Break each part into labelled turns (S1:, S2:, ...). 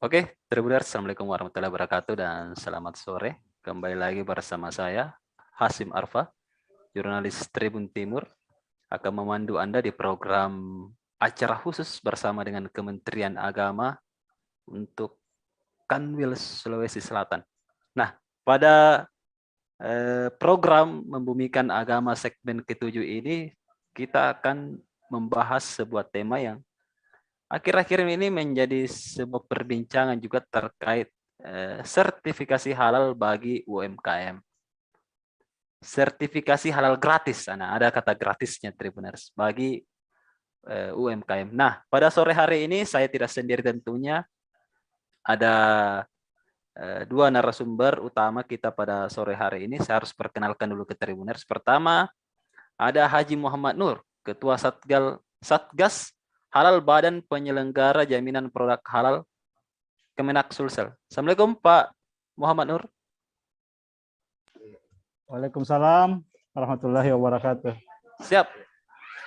S1: Oke, Tribuners, Assalamualaikum warahmatullahi wabarakatuh dan selamat sore. Kembali lagi bersama saya, Hasim Arfa, jurnalis Tribun Timur, akan memandu Anda di program acara khusus bersama dengan Kementerian Agama untuk Kanwil Sulawesi Selatan. Nah, pada program Membumikan Agama segmen ke-7 ini, kita akan membahas sebuah tema yang akhir-akhir ini menjadi sebuah perbincangan juga terkait sertifikasi halal bagi UMKM. Sertifikasi halal gratis, ada kata gratisnya Tribuners, bagi UMKM. Nah, pada sore hari ini saya tidak sendiri tentunya, ada dua narasumber utama kita pada sore hari ini. Saya harus perkenalkan dulu ke Tribuners. Pertama, ada Haji Muhammad Nur, Ketua Satgas Halal Badan Penyelenggara Jaminan Produk Halal Kemenak Sulsel. Assalamualaikum Pak Muhammad Nur.
S2: Waalaikumsalam warahmatullahi wabarakatuh.
S1: Siap.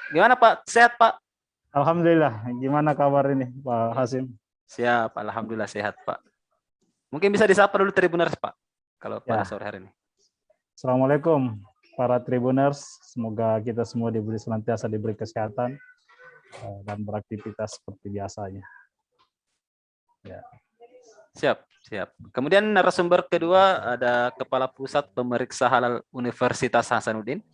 S1: Gimana Pak? Sehat Pak?
S2: Alhamdulillah. Gimana kabar ini Pak Hasim?
S1: Siap. Alhamdulillah sehat Pak. Mungkin bisa disapa dulu Tribuners Pak, kalau pada sore hari ini.
S2: Assalamualaikum para Tribuners. Semoga kita semua senantiasa diberi kesehatan dan beraktivitas seperti biasanya. Ya.
S1: Siap. Kemudian narasumber kedua ada Kepala Pusat Pemeriksa Halal Universitas Hasanuddin,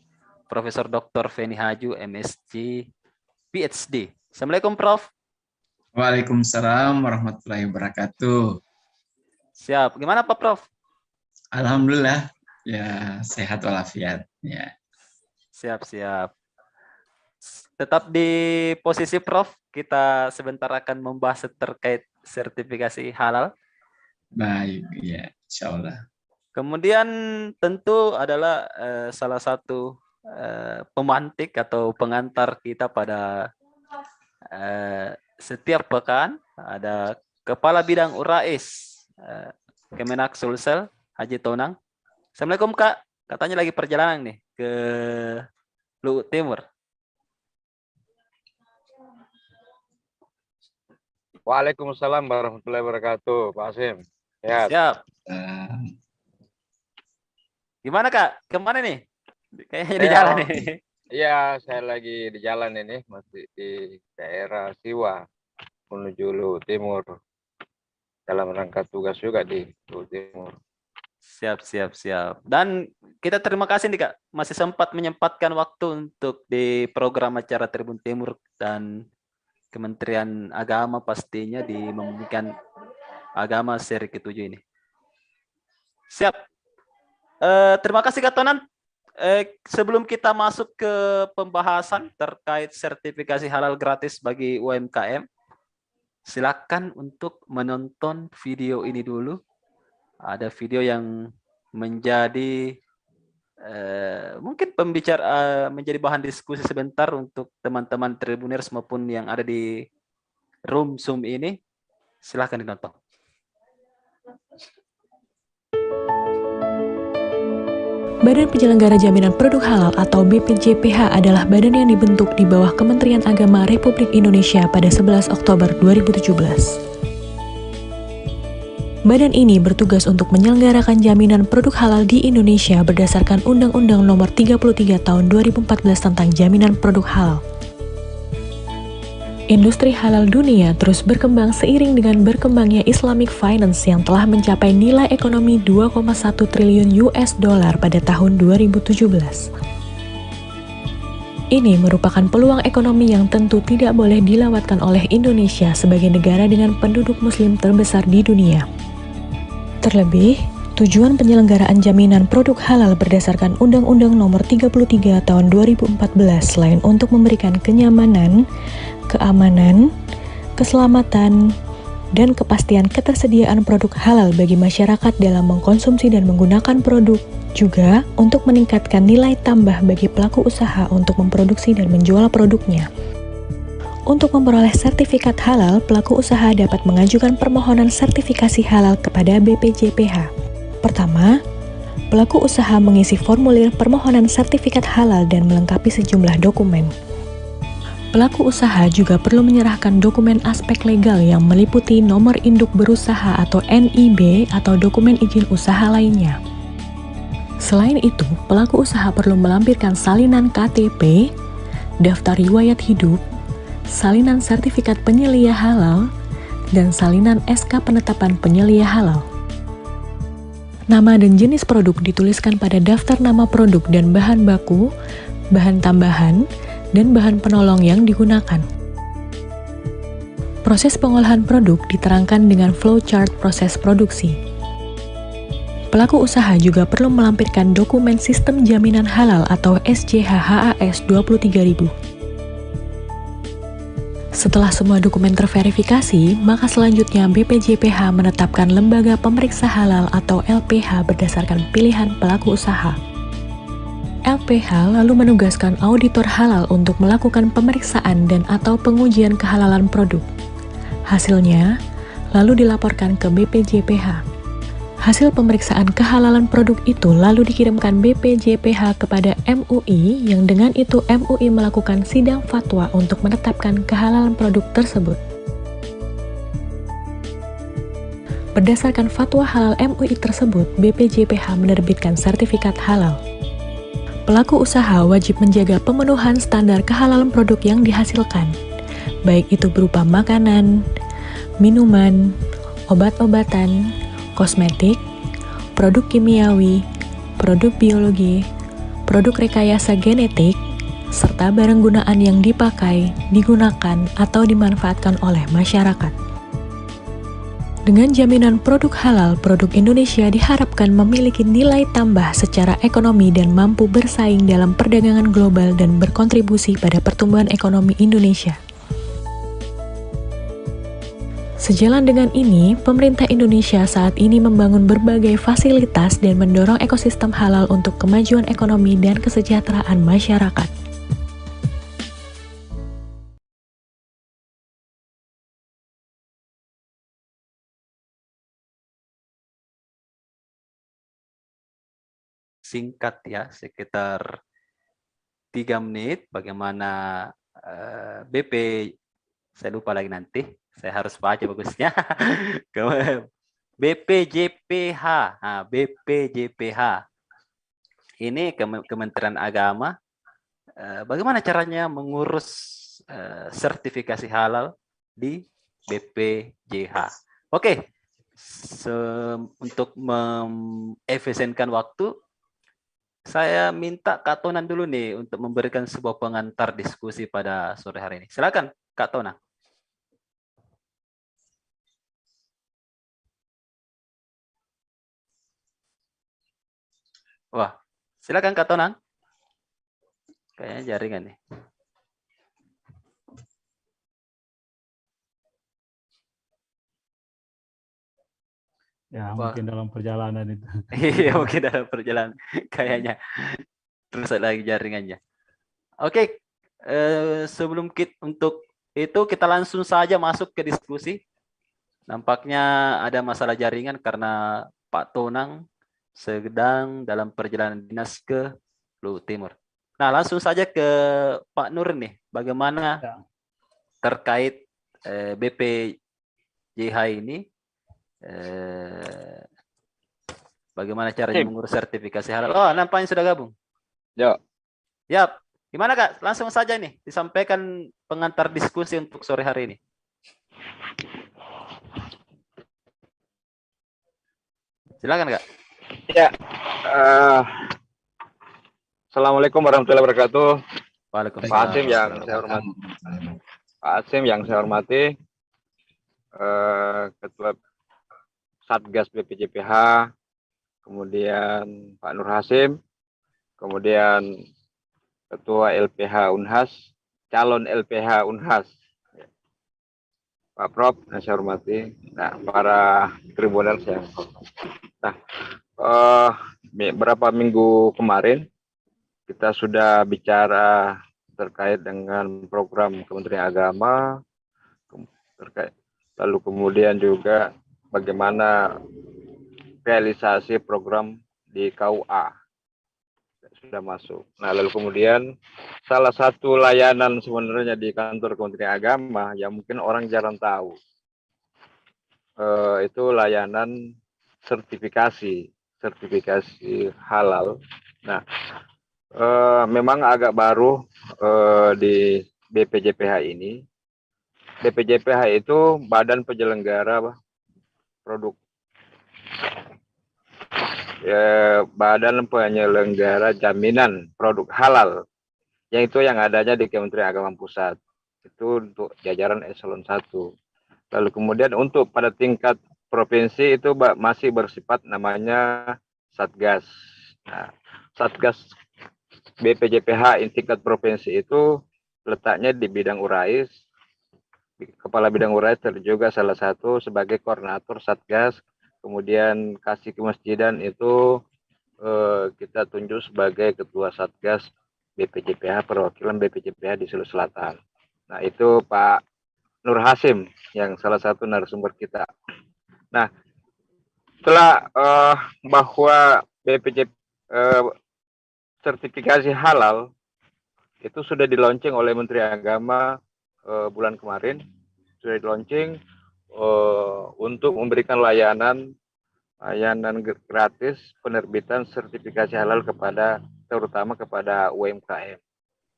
S1: Profesor Dr. Feni Haju, MSc, PhD. Assalamualaikum Prof.
S3: Waalaikumsalam warahmatullahi wabarakatuh.
S1: Siap. Gimana Pak Prof?
S3: Alhamdulillah, ya sehat walafiat. Ya.
S1: Siap. Tetap di posisi Prof, kita sebentar akan membahas terkait sertifikasi halal.
S3: Baik, ya, insya Allah.
S1: Kemudian tentu adalah salah satu pemantik atau pengantar kita pada setiap pekan, ada Kepala Bidang Urais Kemenak Sulsel, Haji Tonang. Assalamualaikum Kak, katanya lagi perjalanan nih ke Luhut Timur.
S4: Waalaikumsalam warahmatullahi wabarakatuh, Pak Hasim. Ya.
S1: Siap. Gimana Kak? Kemana nih? Kayaknya di jalan nih.
S4: Iya, saya lagi di jalan ini, masih di daerah Siwa menuju Luhut Timur. Dalam rangka tugas juga di Luhut Timur.
S1: Siap. Dan kita terima kasih nih Kak, masih sempat menyempatkan waktu untuk di program acara Tribun Timur dan Kementerian Agama pastinya di Membumikan Agama seri ke-7 ini. Siap. Terima kasih Kak Tonan. Sebelum kita masuk ke pembahasan terkait sertifikasi halal gratis bagi UMKM, silakan untuk menonton video ini dulu. Ada video yang menjadi mungkin menjadi bahan diskusi sebentar untuk teman-teman Tribuners maupun yang ada di room Zoom ini. Silahkan ditonton.
S5: Badan Penyelenggara Jaminan Produk Halal atau BPJPH adalah badan yang dibentuk di bawah Kementerian Agama Republik Indonesia pada 11 Oktober 2017. Badan ini bertugas untuk menyelenggarakan jaminan produk halal di Indonesia berdasarkan Undang-Undang Nomor 33 Tahun 2014 tentang Jaminan Produk Halal. Industri halal dunia terus berkembang seiring dengan berkembangnya Islamic Finance yang telah mencapai nilai ekonomi 2,1 triliun US dollar pada tahun 2017. Ini merupakan peluang ekonomi yang tentu tidak boleh dilewatkan oleh Indonesia sebagai negara dengan penduduk muslim terbesar di dunia. Terlebih, tujuan penyelenggaraan jaminan produk halal berdasarkan Undang-Undang Nomor 33 Tahun 2014 selain untuk memberikan kenyamanan, keamanan, keselamatan, dan kepastian ketersediaan produk halal bagi masyarakat dalam mengkonsumsi dan menggunakan produk, juga untuk meningkatkan nilai tambah bagi pelaku usaha untuk memproduksi dan menjual produknya. Untuk memperoleh sertifikat halal, pelaku usaha dapat mengajukan permohonan sertifikasi halal kepada BPJPH. Pertama, pelaku usaha mengisi formulir permohonan sertifikat halal dan melengkapi sejumlah dokumen. Pelaku usaha juga perlu menyerahkan dokumen aspek legal yang meliputi nomor induk berusaha atau NIB atau dokumen izin usaha lainnya. Selain itu, pelaku usaha perlu melampirkan salinan KTP, daftar riwayat hidup, salinan sertifikat penyelia halal, dan salinan SK penetapan penyelia halal. Nama dan jenis produk dituliskan pada daftar nama produk dan bahan baku, bahan tambahan, dan bahan penolong yang digunakan. Proses pengolahan produk diterangkan dengan flowchart proses produksi. Pelaku usaha juga perlu melampirkan dokumen sistem jaminan halal atau SJH-HAS 23.000. Setelah semua dokumen terverifikasi, maka selanjutnya BPJPH menetapkan lembaga pemeriksa halal atau LPH berdasarkan pilihan pelaku usaha. LPH lalu menugaskan auditor halal untuk melakukan pemeriksaan dan atau pengujian kehalalan produk. Hasilnya lalu dilaporkan ke BPJPH. Hasil pemeriksaan kehalalan produk itu lalu dikirimkan BPJPH kepada MUI yang dengan itu MUI melakukan sidang fatwa untuk menetapkan kehalalan produk tersebut. Berdasarkan fatwa halal MUI tersebut, BPJPH menerbitkan sertifikat halal. Pelaku usaha wajib menjaga pemenuhan standar kehalalan produk yang dihasilkan, baik itu berupa makanan, minuman, obat-obatan, kosmetik, produk kimiawi, produk biologi, produk rekayasa genetik, serta barang gunaan yang dipakai, digunakan, atau dimanfaatkan oleh masyarakat. Dengan jaminan produk halal, produk Indonesia diharapkan memiliki nilai tambah secara ekonomi dan mampu bersaing dalam perdagangan global dan berkontribusi pada pertumbuhan ekonomi Indonesia. Sejalan dengan ini, pemerintah Indonesia saat ini membangun berbagai fasilitas dan mendorong ekosistem halal untuk kemajuan ekonomi dan kesejahteraan masyarakat.
S1: Singkat ya, sekitar 3 menit bagaimana BP, saya lupa lagi nanti, saya harus baca bagusnya. BPJPH, nah, BPJPH ini Kementerian Agama, bagaimana caranya mengurus sertifikasi halal di BPJH. Oke, untuk mengefisienkan waktu, saya minta Kak Tonan dulu nih untuk memberikan sebuah pengantar diskusi pada sore hari ini. Silakan Kak Tonan. Wah, silakan Kak Tonan. Kayaknya jaringan nih.
S2: Ya,
S1: Wah.
S2: mungkin dalam perjalanan itu.
S1: Iya, mungkin dalam perjalanan kayaknya terus lagi jaringannya. Oke, sebelum untuk itu kita langsung saja masuk ke diskusi. Nampaknya ada masalah jaringan karena Pak Tonang sedang dalam perjalanan dinas ke Luhut Timur. Nah, langsung saja ke Pak Nur nih, bagaimana terkait BPJH ini, bagaimana caranya mengurus sertifikasi halal. Oh, nampaknya sudah gabung.
S4: Yo.
S1: Yap. Gimana Kak? Langsung saja nih disampaikan pengantar diskusi untuk sore hari ini. Silakan Kak.
S4: Ya. Assalamualaikum warahmatullahi wabarakatuh.
S1: Waalaikumsalam.
S4: Pak Hasim yang saya hormati. Pak Hasim yang saya hormati. Ketua Satgas BPJPH, kemudian Pak Nur Hasim, kemudian Ketua LPH Unhas, calon LPH Unhas, Pak Prof, yang saya hormati, nah para tribunan saya hormati. Nah, beberapa minggu kemarin kita sudah bicara terkait dengan program Kementerian Agama, lalu kemudian juga bagaimana realisasi program di KUA. sudah masuk. Nah, lalu kemudian salah satu layanan sebenarnya di kantor Kementerian Agama yang mungkin orang jarang tahu, itu layanan sertifikasi halal. Nah, memang agak baru di BPJPH ini. BPJPH itu Badan Penyelenggara Produk, Badan Penyelenggara Jaminan Produk Halal, yaitu yang adanya di Kementerian Agama Pusat. Itu untuk jajaran eselon 1. Lalu kemudian untuk pada tingkat provinsi itu masih bersifat namanya Satgas. Nah, Satgas BPJPH tingkat provinsi itu letaknya di bidang Urais. Kepala bidang Urais juga salah satu sebagai koordinator Satgas. Kemudian Kasih Kemasjidan itu kita tunjuk sebagai ketua Satgas BPJPH, perwakilan BPJPH di Sulawesi Selatan. Nah, itu Pak Nur Hasim yang salah satu narasumber kita. Nah, setelah bahwa BPJP sertifikasi halal itu sudah di-launching oleh Menteri Agama bulan kemarin, sudah di-launching untuk memberikan layanan gratis penerbitan sertifikasi halal terutama kepada UMKM.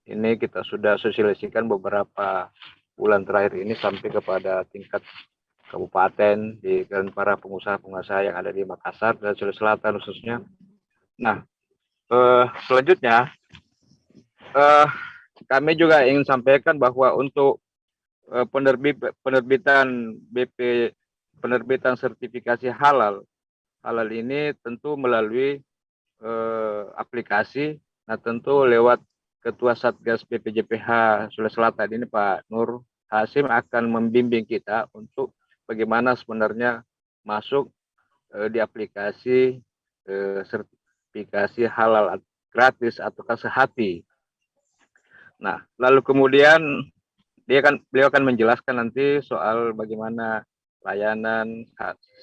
S4: Ini kita sudah sosialisasikan beberapa bulan terakhir ini sampai kepada tingkat kabupaten dan para pengusaha-pengusaha yang ada di Makassar dan Sulawesi Selatan khususnya. Nah, selanjutnya kami juga ingin sampaikan bahwa untuk penerbitan sertifikasi halal ini tentu melalui aplikasi. Nah, tentu lewat Ketua Satgas BPJPH Sulawesi Selatan ini Pak Nur Hasim akan membimbing kita untuk bagaimana sebenarnya masuk di aplikasi sertifikasi halal gratis ataukah sehati. Nah, lalu kemudian beliau akan menjelaskan nanti soal bagaimana layanan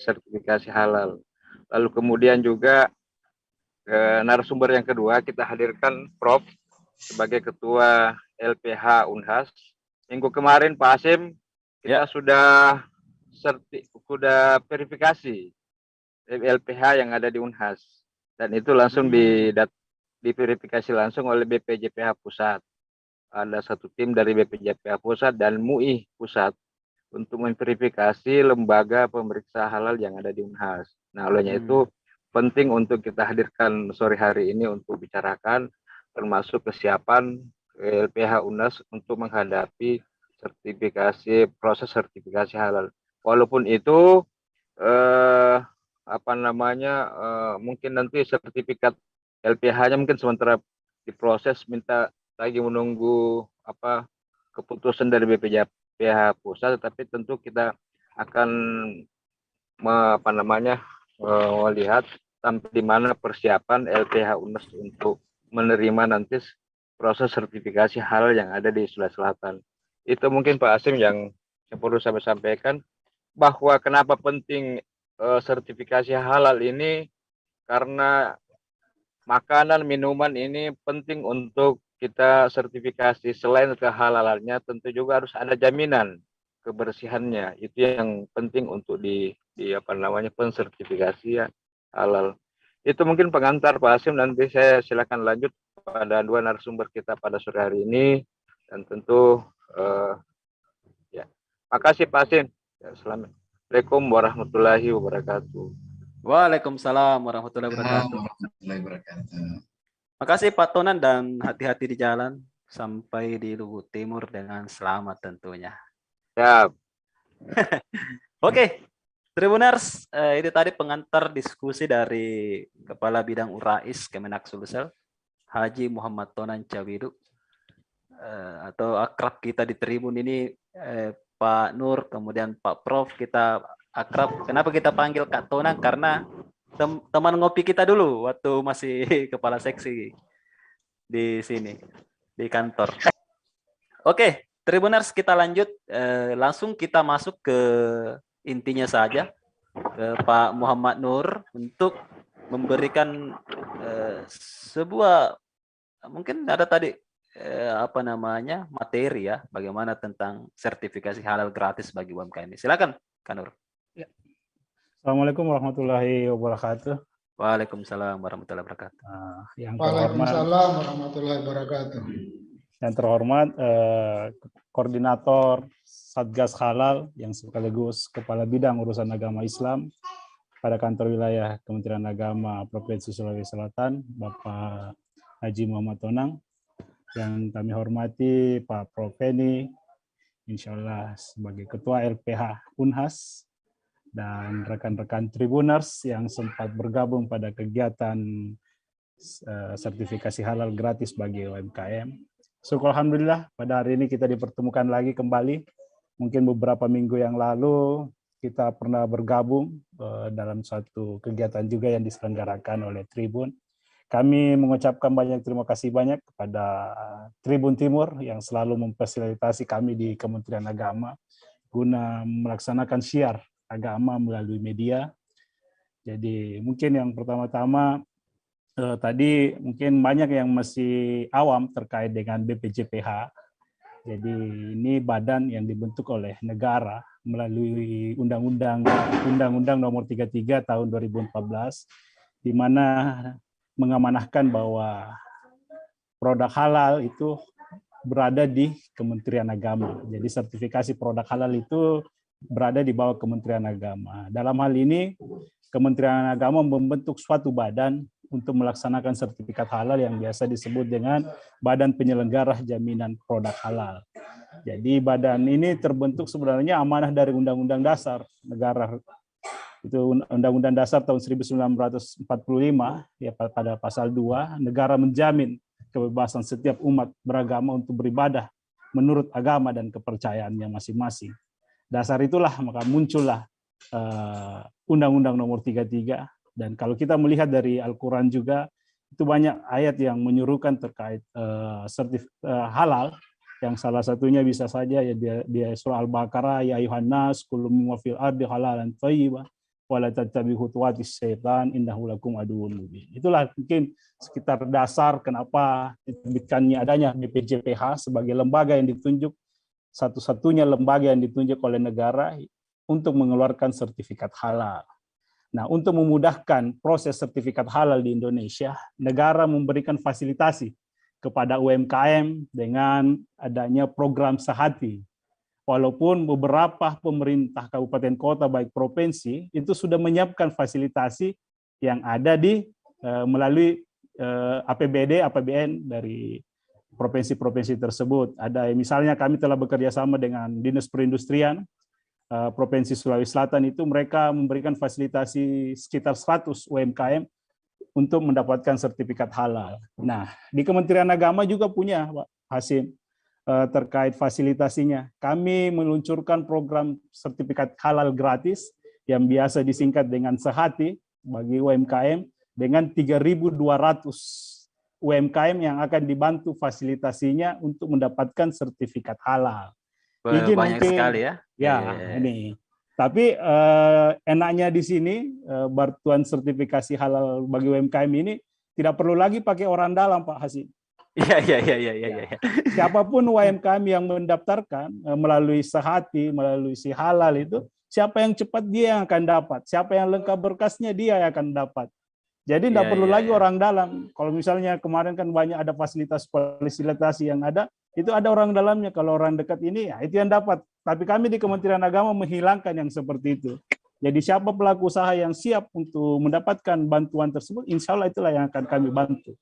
S4: sertifikasi halal. Lalu kemudian juga narasumber yang kedua kita hadirkan Prof sebagai Ketua LPH Unhas. Minggu kemarin Pak Hasim kita sudah verifikasi LPH yang ada di Unhas, dan itu langsung diverifikasi langsung oleh BPJPH Pusat. Ada satu tim dari BPJPH Pusat dan MUI Pusat untuk memverifikasi lembaga pemeriksa halal yang ada di Unhas. Nah, olehnya itu penting untuk kita hadirkan sore hari ini untuk bicarakan termasuk kesiapan LPH Unhas untuk menghadapi proses sertifikasi halal. Walaupun itu mungkin nanti sertifikat LPH-nya mungkin sementara diproses, minta lagi menunggu keputusan dari BPJPH Pusat, tapi tentu kita akan melihat sampai di mana persiapan LPH Unhas untuk menerima nanti proses sertifikasi halal yang ada di Sulawesi Selatan. Itu mungkin Pak Hasim yang perlu saya sampaikan, bahwa kenapa penting sertifikasi halal ini, karena makanan, minuman ini penting untuk kita sertifikasi. Selain kehalalannya, tentu juga harus ada jaminan kebersihannya. Itu yang penting untuk pensertifikasi halal. Itu mungkin pengantar Pak Hasim, nanti saya silakan lanjut pada dua narasumber kita pada sore hari ini, dan tentu makasih Pak Hasim. Assalamualaikum warahmatullahi wabarakatuh.
S1: Waalaikumsalam warahmatullahi wabarakatuh. Makasih Pak Tonan, dan hati-hati di jalan sampai di Luwu Timur dengan selamat tentunya.
S4: Siap.
S1: Oke, Tribuners, itu tadi pengantar diskusi dari Kepala Bidang Urais Kemenak Sulsel, Haji Muhammad Tonan Cawidu, atau akrab kita di Tribun ini Pak Nur, kemudian Pak Prof, kita akrab. Kenapa kita panggil Kak Tonan? Karena teman ngopi kita dulu waktu masih kepala seksi di sini, di kantor. Oke, Tribuners, kita lanjut. Langsung kita masuk ke intinya saja, ke Pak Muhammad Nur untuk memberikan sebuah mungkin ada tadi apa namanya materi ya, bagaimana tentang sertifikasi halal gratis bagi UMKM ini. Silakan, Kanur.
S2: Ya. Assalamualaikum warahmatullahi wabarakatuh.
S1: Waalaikumsalam warahmatullahi wabarakatuh.
S2: Yang terhormat,
S6: Waalaikumsalam warahmatullahi wabarakatuh.
S2: yang terhormat Koordinator Satgas Halal yang sekaligus Kepala Bidang Urusan Agama Islam pada kantor wilayah Kementerian Agama Provinsi Sulawesi Selatan, Bapak Haji Muhammad Tonang. Yang kami hormati Pak Prof. Penny, insya Allah sebagai Ketua LPH Unhas, dan rekan-rekan Tribuners yang sempat bergabung pada kegiatan sertifikasi halal gratis bagi UMKM. Syukur Alhamdulillah, pada hari ini kita dipertemukan lagi kembali. Mungkin beberapa minggu yang lalu kita pernah bergabung dalam suatu kegiatan juga yang diselenggarakan oleh Tribun. Kami mengucapkan banyak terima kasih banyak kepada Tribun Timur yang selalu memfasilitasi kami di Kementerian Agama guna melaksanakan syiar agama melalui media. Jadi mungkin yang pertama-tama tadi mungkin banyak yang masih awam terkait dengan BPJPH. Jadi ini badan yang dibentuk oleh negara melalui Undang-Undang Nomor 33 Tahun 2014, di mana mengamanahkan bahwa produk halal itu berada di Kementerian Agama. Jadi sertifikasi produk halal itu berada di bawah Kementerian Agama. Dalam hal ini, Kementerian Agama membentuk suatu badan untuk melaksanakan sertifikat halal yang biasa disebut dengan Badan Penyelenggara Jaminan Produk Halal. Jadi badan ini terbentuk sebenarnya amanah dari Undang-Undang Dasar Negara, itu Undang-Undang Dasar tahun 1945, ya, pada pasal 2, negara menjamin kebebasan setiap umat beragama untuk beribadah menurut agama dan kepercayaannya masing-masing. Dasar itulah maka muncullah Undang-Undang Nomor 33, dan kalau kita melihat dari Al-Quran juga, itu banyak ayat yang menyuruhkan terkait halal, yang salah satunya bisa saja ya di surah Al-Baqarah, ya ayuhan nas kullu mimma fil ardi halalan thayyibah wala tattabi'u khutuwatis syaitan innahu lakum aduwwun mubin. Itulah mungkin sekitar dasar kenapa diterbitkannya adanya BPJPH sebagai lembaga yang ditunjuk, satu-satunya lembaga yang ditunjuk oleh negara untuk mengeluarkan sertifikat halal. Nah, untuk memudahkan proses sertifikat halal di Indonesia, negara memberikan fasilitasi kepada UMKM dengan adanya program Sehati. Walaupun beberapa pemerintah kabupaten kota baik provinsi itu sudah menyiapkan fasilitasi yang ada di melalui APBD, APBN dari provinsi-provinsi tersebut. Ada misalnya kami telah bekerja sama dengan Dinas Perindustrian Provinsi Sulawesi Selatan, itu mereka memberikan fasilitasi sekitar 100 UMKM untuk mendapatkan sertifikat halal. Nah, di Kementerian Agama juga punya, Pak Hasim, terkait fasilitasinya. Kami meluncurkan program sertifikat halal gratis yang biasa disingkat dengan Sehati bagi UMKM dengan 3.200 UMKM yang akan dibantu fasilitasinya untuk mendapatkan sertifikat halal.
S1: Banyak mungkin, sekali ya.
S2: Ya, ini. Tapi enaknya di sini bantuan sertifikasi halal bagi UMKM ini tidak perlu lagi pakai orang dalam, Pak Hasim.
S1: Iya.
S2: Siapapun UMKM yang mendaftarkan melalui Sehati, melalui si halal itu, siapa yang cepat dia yang akan dapat, siapa yang lengkap berkasnya dia yang akan dapat. Jadi tidak perlu lagi orang dalam. Kalau misalnya kemarin kan banyak ada fasilitasi yang ada, itu ada orang dalamnya. Kalau orang dekat ini, ya itu yang dapat. Tapi kami di Kementerian Agama menghilangkan yang seperti itu. Jadi siapa pelaku usaha yang siap untuk mendapatkan bantuan tersebut, insya Allah itulah yang akan kami bantu.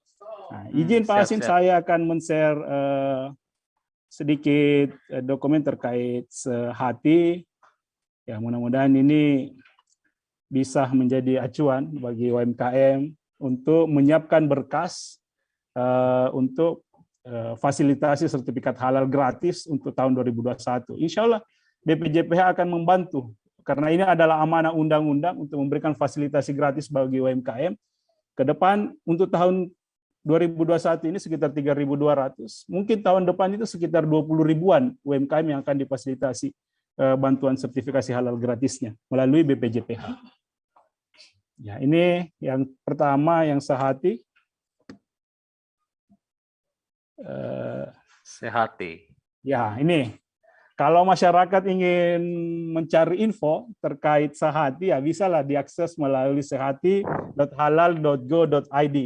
S2: Nah, izin Pak Hasim, saya akan men-share sedikit dokumen terkait Sehati. Ya, mudah-mudahan ini bisa menjadi acuan bagi UMKM untuk menyiapkan berkas untuk fasilitasi sertifikat halal gratis untuk tahun 2021. Insya Allah BPJPH akan membantu, karena ini adalah amanah undang-undang untuk memberikan fasilitasi gratis bagi UMKM. Ke depan untuk tahun 2021 ini sekitar 3.200, mungkin tahun depan itu sekitar 20.000-an UMKM yang akan difasilitasi bantuan sertifikasi halal gratisnya melalui BPJPH. Ya, ini yang pertama yang Sehati.
S1: Sehati.
S2: Ya, ini. Kalau masyarakat ingin mencari info terkait Sehati, ya bisalah diakses melalui sehati.halal.go.id.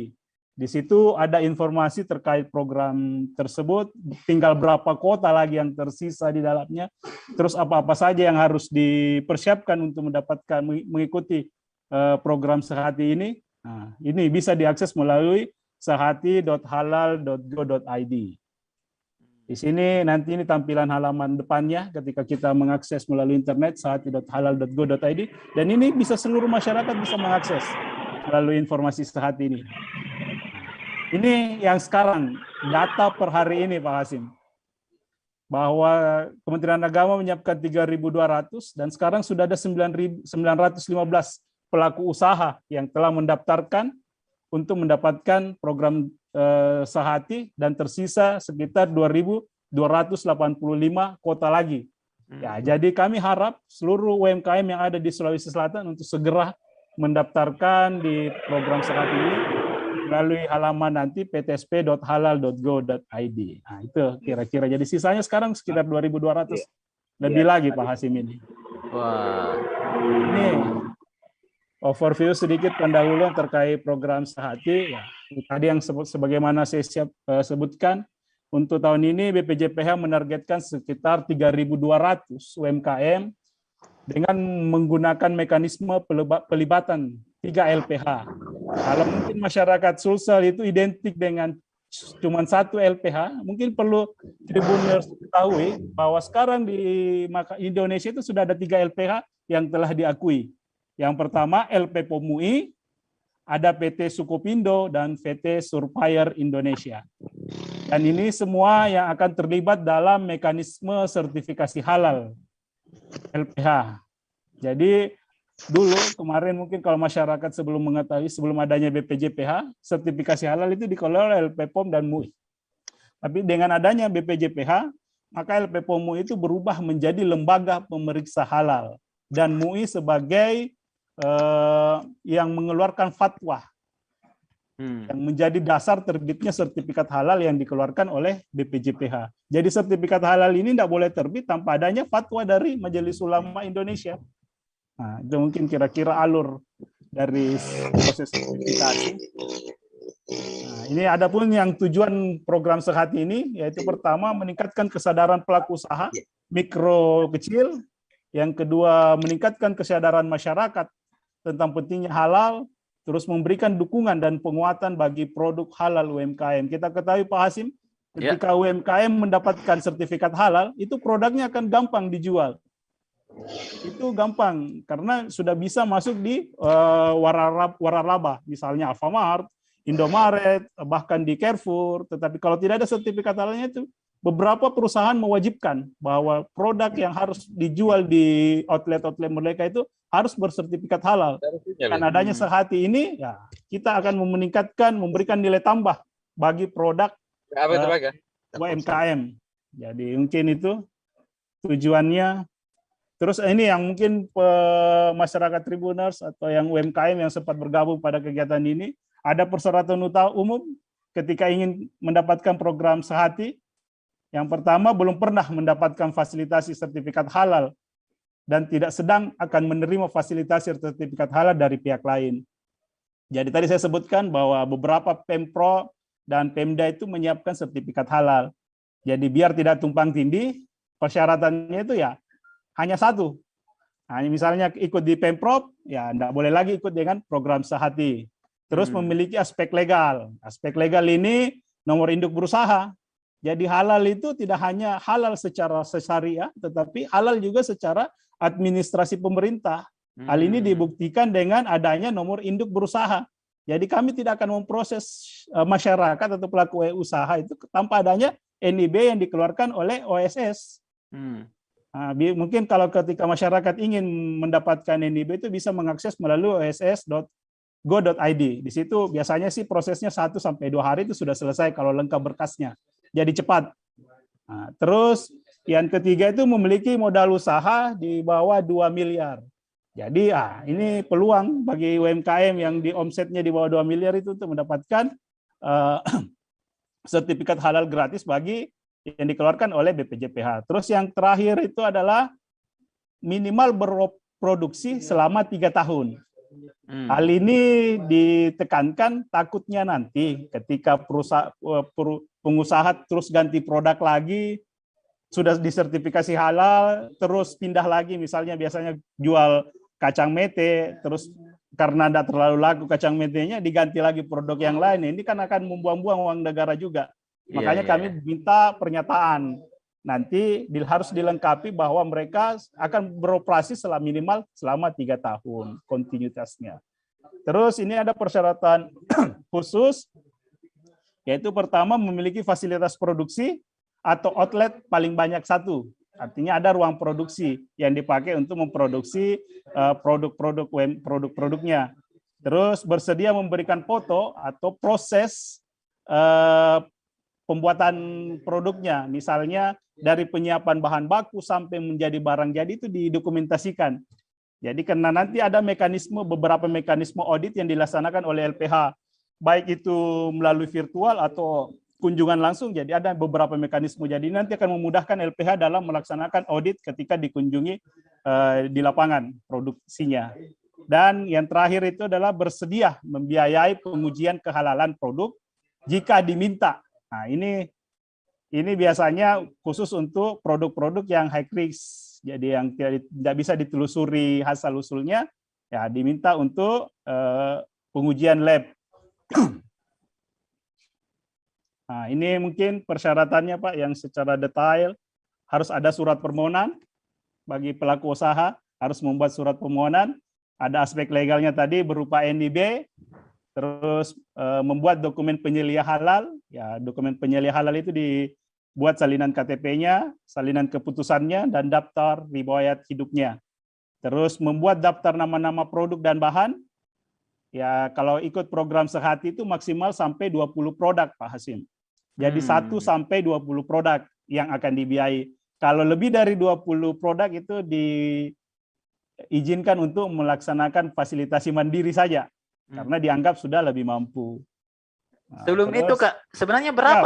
S2: Di situ ada informasi terkait program tersebut, tinggal berapa kota lagi yang tersisa di dalamnya, terus apa-apa saja yang harus dipersiapkan untuk mendapatkan mengikuti program Sehati ini. Nah, ini bisa diakses melalui sehati.halal.go.id. Di sini nanti ini tampilan halaman depannya ketika kita mengakses melalui internet sehati.halal.go.id, dan ini bisa seluruh masyarakat bisa mengakses melalui informasi Sehati ini. Ini yang sekarang data per hari ini Pak Hasim, bahwa Kementerian Agama menyiapkan 3.200 dan sekarang sudah ada 9.915 pelaku usaha yang telah mendaftarkan untuk mendapatkan program Sehati, dan tersisa sekitar 2.285 kota lagi. Ya, jadi kami harap seluruh UMKM yang ada di Sulawesi Selatan untuk segera mendaftarkan di program Sehati ini melalui halaman nanti ptsp.halal.go.id. Nah, itu kira-kira. Jadi sisanya sekarang sekitar 2.200 lebih lagi Pak Hasim ini.
S1: Wah.
S2: Ini overview sedikit pendahuluan terkait program Sehati. Ya, tadi yang sebagaimana saya sebutkan, untuk tahun ini BPJPH menargetkan sekitar 3.200 UMKM dengan menggunakan mekanisme pelibatan 3 LPH. Kalau mungkin masyarakat Sulsel itu identik dengan cuma 1 LPH, mungkin perlu Tribuners ketahui bahwa sekarang di Indonesia itu sudah ada 3 LPH yang telah diakui. Yang pertama LP POM UI, ada PT Sukopindo, dan PT Surveyor Indonesia. Dan ini semua yang akan terlibat dalam mekanisme sertifikasi halal LPH. Jadi dulu kemarin mungkin kalau masyarakat sebelum mengetahui, sebelum adanya BPJPH, sertifikasi halal itu dikelola oleh LP POM dan MUI. Tapi dengan adanya BPJPH, maka LP POM MUI itu berubah menjadi lembaga pemeriksa halal, dan MUI sebagai yang mengeluarkan fatwa yang menjadi dasar terbitnya sertifikat halal yang dikeluarkan oleh BPJPH. Jadi sertifikat halal ini tidak boleh terbit tanpa adanya fatwa dari Majelis Ulama Indonesia. Nah, itu mungkin kira-kira alur dari proses sertifikasi. Nah, ini ada pun yang tujuan program Sehati ini, yaitu pertama meningkatkan kesadaran pelaku usaha mikro kecil, yang kedua meningkatkan kesadaran masyarakat tentang pentingnya halal, terus memberikan dukungan dan penguatan bagi produk halal UMKM. Kita ketahui Pak Hasim, ketika UMKM mendapatkan sertifikat halal, itu produknya akan gampang dijual. Itu gampang, karena sudah bisa masuk di waralaba, misalnya Alfamart, Indomaret, bahkan di Carrefour. Tetapi kalau tidak ada sertifikat halalnya itu, beberapa perusahaan mewajibkan bahwa produk yang harus dijual di outlet-outlet mereka itu harus bersertifikat halal. Dan adanya Sehati ini, ya kita akan meningkatkan, memberikan nilai tambah bagi produk UMKM. Jadi mungkin itu tujuannya. Terus ini yang mungkin masyarakat Tribuners atau yang UMKM yang sempat bergabung pada kegiatan ini, ada persyaratan umum ketika ingin mendapatkan program Sehati. Yang pertama, belum pernah mendapatkan fasilitasi sertifikat halal dan tidak sedang akan menerima fasilitasi sertifikat halal dari pihak lain. Jadi tadi saya sebutkan bahwa beberapa Pemprov dan Pemda itu menyiapkan sertifikat halal. Jadi biar tidak tumpang tindih, persyaratannya itu ya hanya satu. Nah, misalnya ikut di Pemprov, ya enggak boleh lagi ikut dengan program Sehati. Terus memiliki aspek legal. Aspek legal ini nomor induk berusaha. Jadi halal itu tidak hanya halal secara syariah, tetapi halal juga secara administrasi pemerintah. Hal ini dibuktikan dengan adanya nomor induk berusaha. Jadi kami tidak akan memproses masyarakat atau pelaku usaha itu tanpa adanya NIB yang dikeluarkan oleh OSS. Nah, mungkin kalau ketika masyarakat ingin mendapatkan NIB itu bisa mengakses melalui oss.go.id. Di situ biasanya sih prosesnya 1 sampai 2 hari itu sudah selesai kalau lengkap berkasnya. Jadi cepat. Nah, terus yang ketiga itu memiliki modal usaha di bawah 2 miliar. Jadi ini peluang bagi UMKM yang di omsetnya di bawah 2 miliar itu untuk mendapatkan sertifikat halal gratis bagi yang dikeluarkan oleh BPJPH. Terus yang terakhir itu adalah minimal berproduksi selama 3 tahun. Hal ini ditekankan takutnya nanti ketika pengusaha terus ganti produk lagi, sudah disertifikasi halal, terus pindah lagi, misalnya biasanya jual kacang mete, terus karena tidak terlalu laku kacang metenya, diganti lagi produk yang lain. Ini kan akan membuang-buang uang negara juga. Makanya kami minta pernyataan. Nanti harus dilengkapi bahwa mereka akan beroperasi minimal selama 3 tahun kontinuitasnya. Terus ini ada persyaratan khusus, yaitu pertama memiliki fasilitas produksi atau outlet paling banyak 1. Artinya ada ruang produksi yang dipakai untuk memproduksi produk-produknya. Terus bersedia memberikan foto atau proses pembuatan produknya, misalnya dari penyiapan bahan baku sampai menjadi barang jadi itu didokumentasikan. Jadi karena nanti ada beberapa mekanisme audit yang dilaksanakan oleh LPH, baik itu melalui virtual atau kunjungan langsung, jadi ada beberapa mekanisme. Jadi nanti akan memudahkan LPH dalam melaksanakan audit ketika dikunjungi di lapangan produksinya. Dan yang terakhir itu adalah bersedia membiayai pengujian kehalalan produk jika diminta. Nah, ini biasanya khusus untuk produk-produk yang high risk, jadi yang tidak bisa ditelusuri asal-usulnya, ya diminta untuk pengujian lab. Nah, ini mungkin persyaratannya Pak yang secara detail. Harus ada surat permohonan bagi pelaku usaha, harus membuat surat permohonan. Ada aspek legalnya tadi berupa NIB, terus membuat dokumen penyelia halal. Ya, dokumen penyelia halal itu dibuat salinan KTP-nya, salinan keputusannya, dan daftar riwayat hidupnya. Terus membuat daftar nama-nama produk dan bahan. Ya, kalau ikut program Sehati itu maksimal sampai 20 produk, Pak Hasim. Jadi 1 sampai 20 produk yang akan dibiayai. Kalau lebih dari 20 produk itu diizinkan untuk melaksanakan fasilitasi mandiri saja, karena dianggap sudah lebih mampu. Nah,
S1: sebelum itu Kak, sebenarnya berapa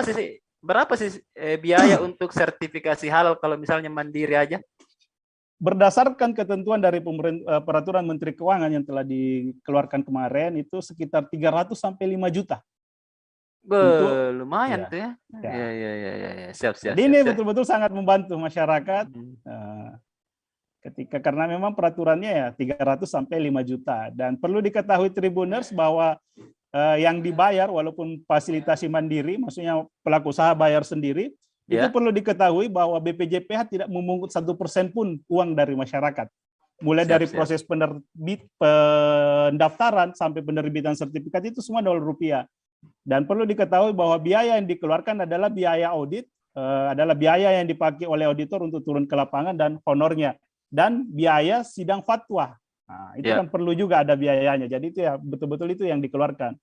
S1: sih biaya untuk sertifikasi halal kalau misalnya mandiri aja?
S2: Berdasarkan ketentuan dari peraturan Menteri Keuangan yang telah dikeluarkan kemarin, itu sekitar 300 sampai 5 juta.
S1: Lumayan tuh ya. Ya. Siap.
S2: Jadi ini betul-betul sangat membantu masyarakat. Karena memang peraturannya ya 300 sampai 5 juta. Dan perlu diketahui Tribuners bahwa yang dibayar walaupun fasilitasi mandiri, maksudnya pelaku usaha bayar sendiri, itu perlu diketahui bahwa BPJPH tidak memungut 1% pun uang dari masyarakat. Mulai dari proses pendaftaran sampai penerbitan sertifikat itu semua Rp0. Dan perlu diketahui bahwa biaya yang dikeluarkan adalah biaya audit, adalah biaya yang dipakai oleh auditor untuk turun ke lapangan dan honornya, dan biaya sidang fatwa. Nah, itu kan perlu juga ada biayanya. Jadi itu ya betul-betul itu yang dikeluarkan.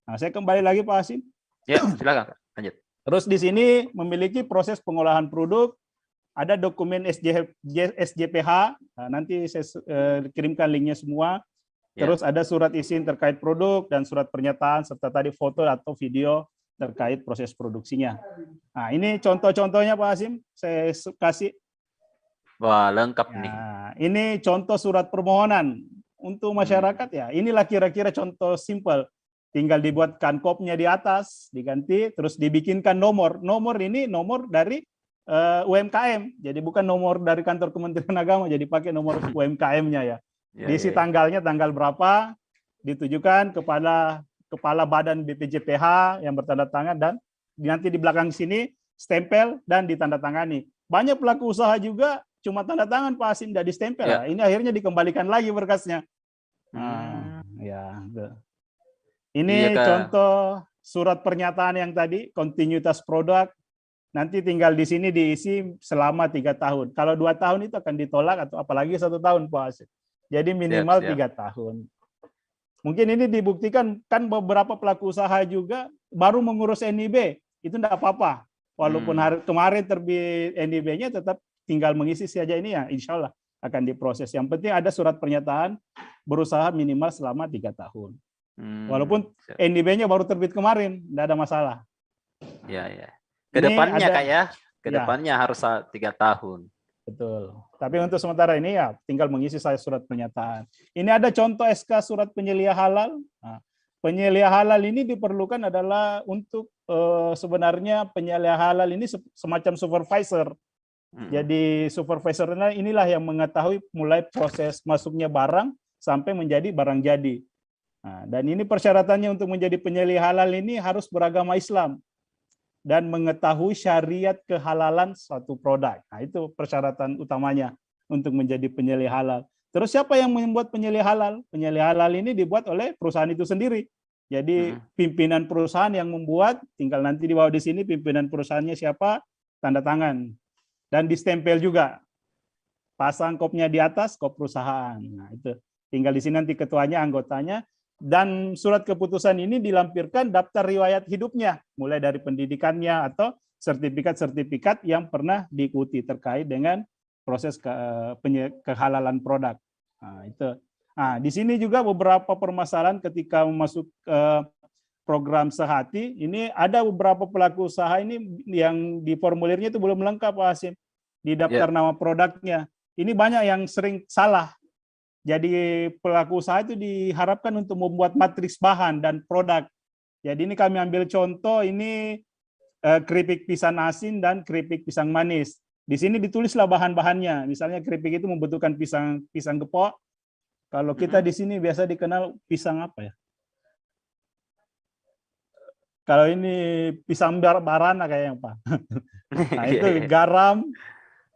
S2: Nah, saya kembali lagi Pak Hasim.
S1: Ya, silakan lanjut. Terus
S2: di sini memiliki proses pengolahan produk, ada dokumen SJPH, nah, nanti saya kirimkan linknya semua. Terus ada surat izin terkait produk dan surat pernyataan serta tadi foto atau video terkait proses produksinya. Nah, ini contoh-contohnya Pak Hasim, saya kasih.
S1: Wah, lengkap nih.
S2: Ini contoh surat permohonan untuk masyarakat ya. Inilah kira-kira contoh simpel. Tinggal dibuatkan kopnya di atas, diganti, terus dibikinkan nomor. Nomor ini nomor dari UMKM. Jadi bukan nomor dari kantor Kementerian Agama, jadi pakai nomor UMKM-nya ya. Diisi tanggalnya, tanggal berapa, ditujukan kepada kepala badan BPJPH yang bertanda tangan, dan nanti di belakang sini stempel dan ditandatangani. Banyak pelaku usaha juga cuma tanda tangan Pak Hasim, tidak distempel. Nah, ini akhirnya dikembalikan lagi berkasnya. Ini contoh surat pernyataan yang tadi, kontinuitas produk. Nanti tinggal di sini diisi selama 3 tahun. Kalau 2 tahun itu akan ditolak, atau apalagi 1 tahun Pak Hasim. Jadi minimal 3 tahun. Mungkin ini dibuktikan, kan beberapa pelaku usaha juga baru mengurus NIB, itu tidak apa-apa. Walaupun hari kemarin terbit NIB-nya, tetap tinggal mengisi saja ini ya, insya Allah akan diproses. Yang penting ada surat pernyataan berusaha minimal selama 3 tahun. Walaupun NIB-nya baru terbit kemarin, tidak ada masalah.
S1: Ya, ya.
S2: Ini
S1: Kedepannya
S2: ada-
S1: Kak ya, kedepannya harus 3 tahun.
S2: Betul. Tapi untuk sementara ini ya tinggal mengisi saya surat pernyataan. Ini ada contoh SK surat penyelia halal. Nah, penyelia halal ini diperlukan adalah untuk sebenarnya penyelia halal ini semacam supervisor. Jadi supervisornya inilah yang mengetahui mulai proses masuknya barang sampai menjadi barang jadi. Nah, dan ini persyaratannya untuk menjadi penyelia halal ini harus beragama Islam dan mengetahui syariat kehalalan suatu produk. Nah, itu persyaratan utamanya untuk menjadi penyelia halal. Terus siapa yang membuat penyelia halal? Penyelia halal ini dibuat oleh perusahaan itu sendiri. Jadi pimpinan perusahaan yang membuat, tinggal nanti di bawah di sini pimpinan perusahaannya siapa, tanda tangan. Dan distempel juga. Pasang kopnya di atas, kop perusahaan. Nah, itu. Tinggal di sini nanti ketuanya, anggotanya. Dan surat keputusan ini dilampirkan daftar riwayat hidupnya, mulai dari pendidikannya atau sertifikat-sertifikat yang pernah diikuti terkait dengan proses kehalalan produk. Nah, itu. Nah, di sini juga beberapa permasalahan ketika masuk program Sehati, ini ada beberapa pelaku usaha ini yang di formulirnya itu belum lengkap, Pak Hasim, di daftar nama produknya. Ini banyak yang sering salah. Jadi pelaku usaha itu diharapkan untuk membuat matriks bahan dan produk. Jadi ini kami ambil contoh, ini keripik pisang asin dan keripik pisang manis. Di sini ditulislah bahan-bahannya. Misalnya keripik itu membutuhkan pisang gepok. Kalau kita di sini biasa dikenal pisang apa ya? Kalau ini pisang barana kayaknya, Pak. Nah, itu garam,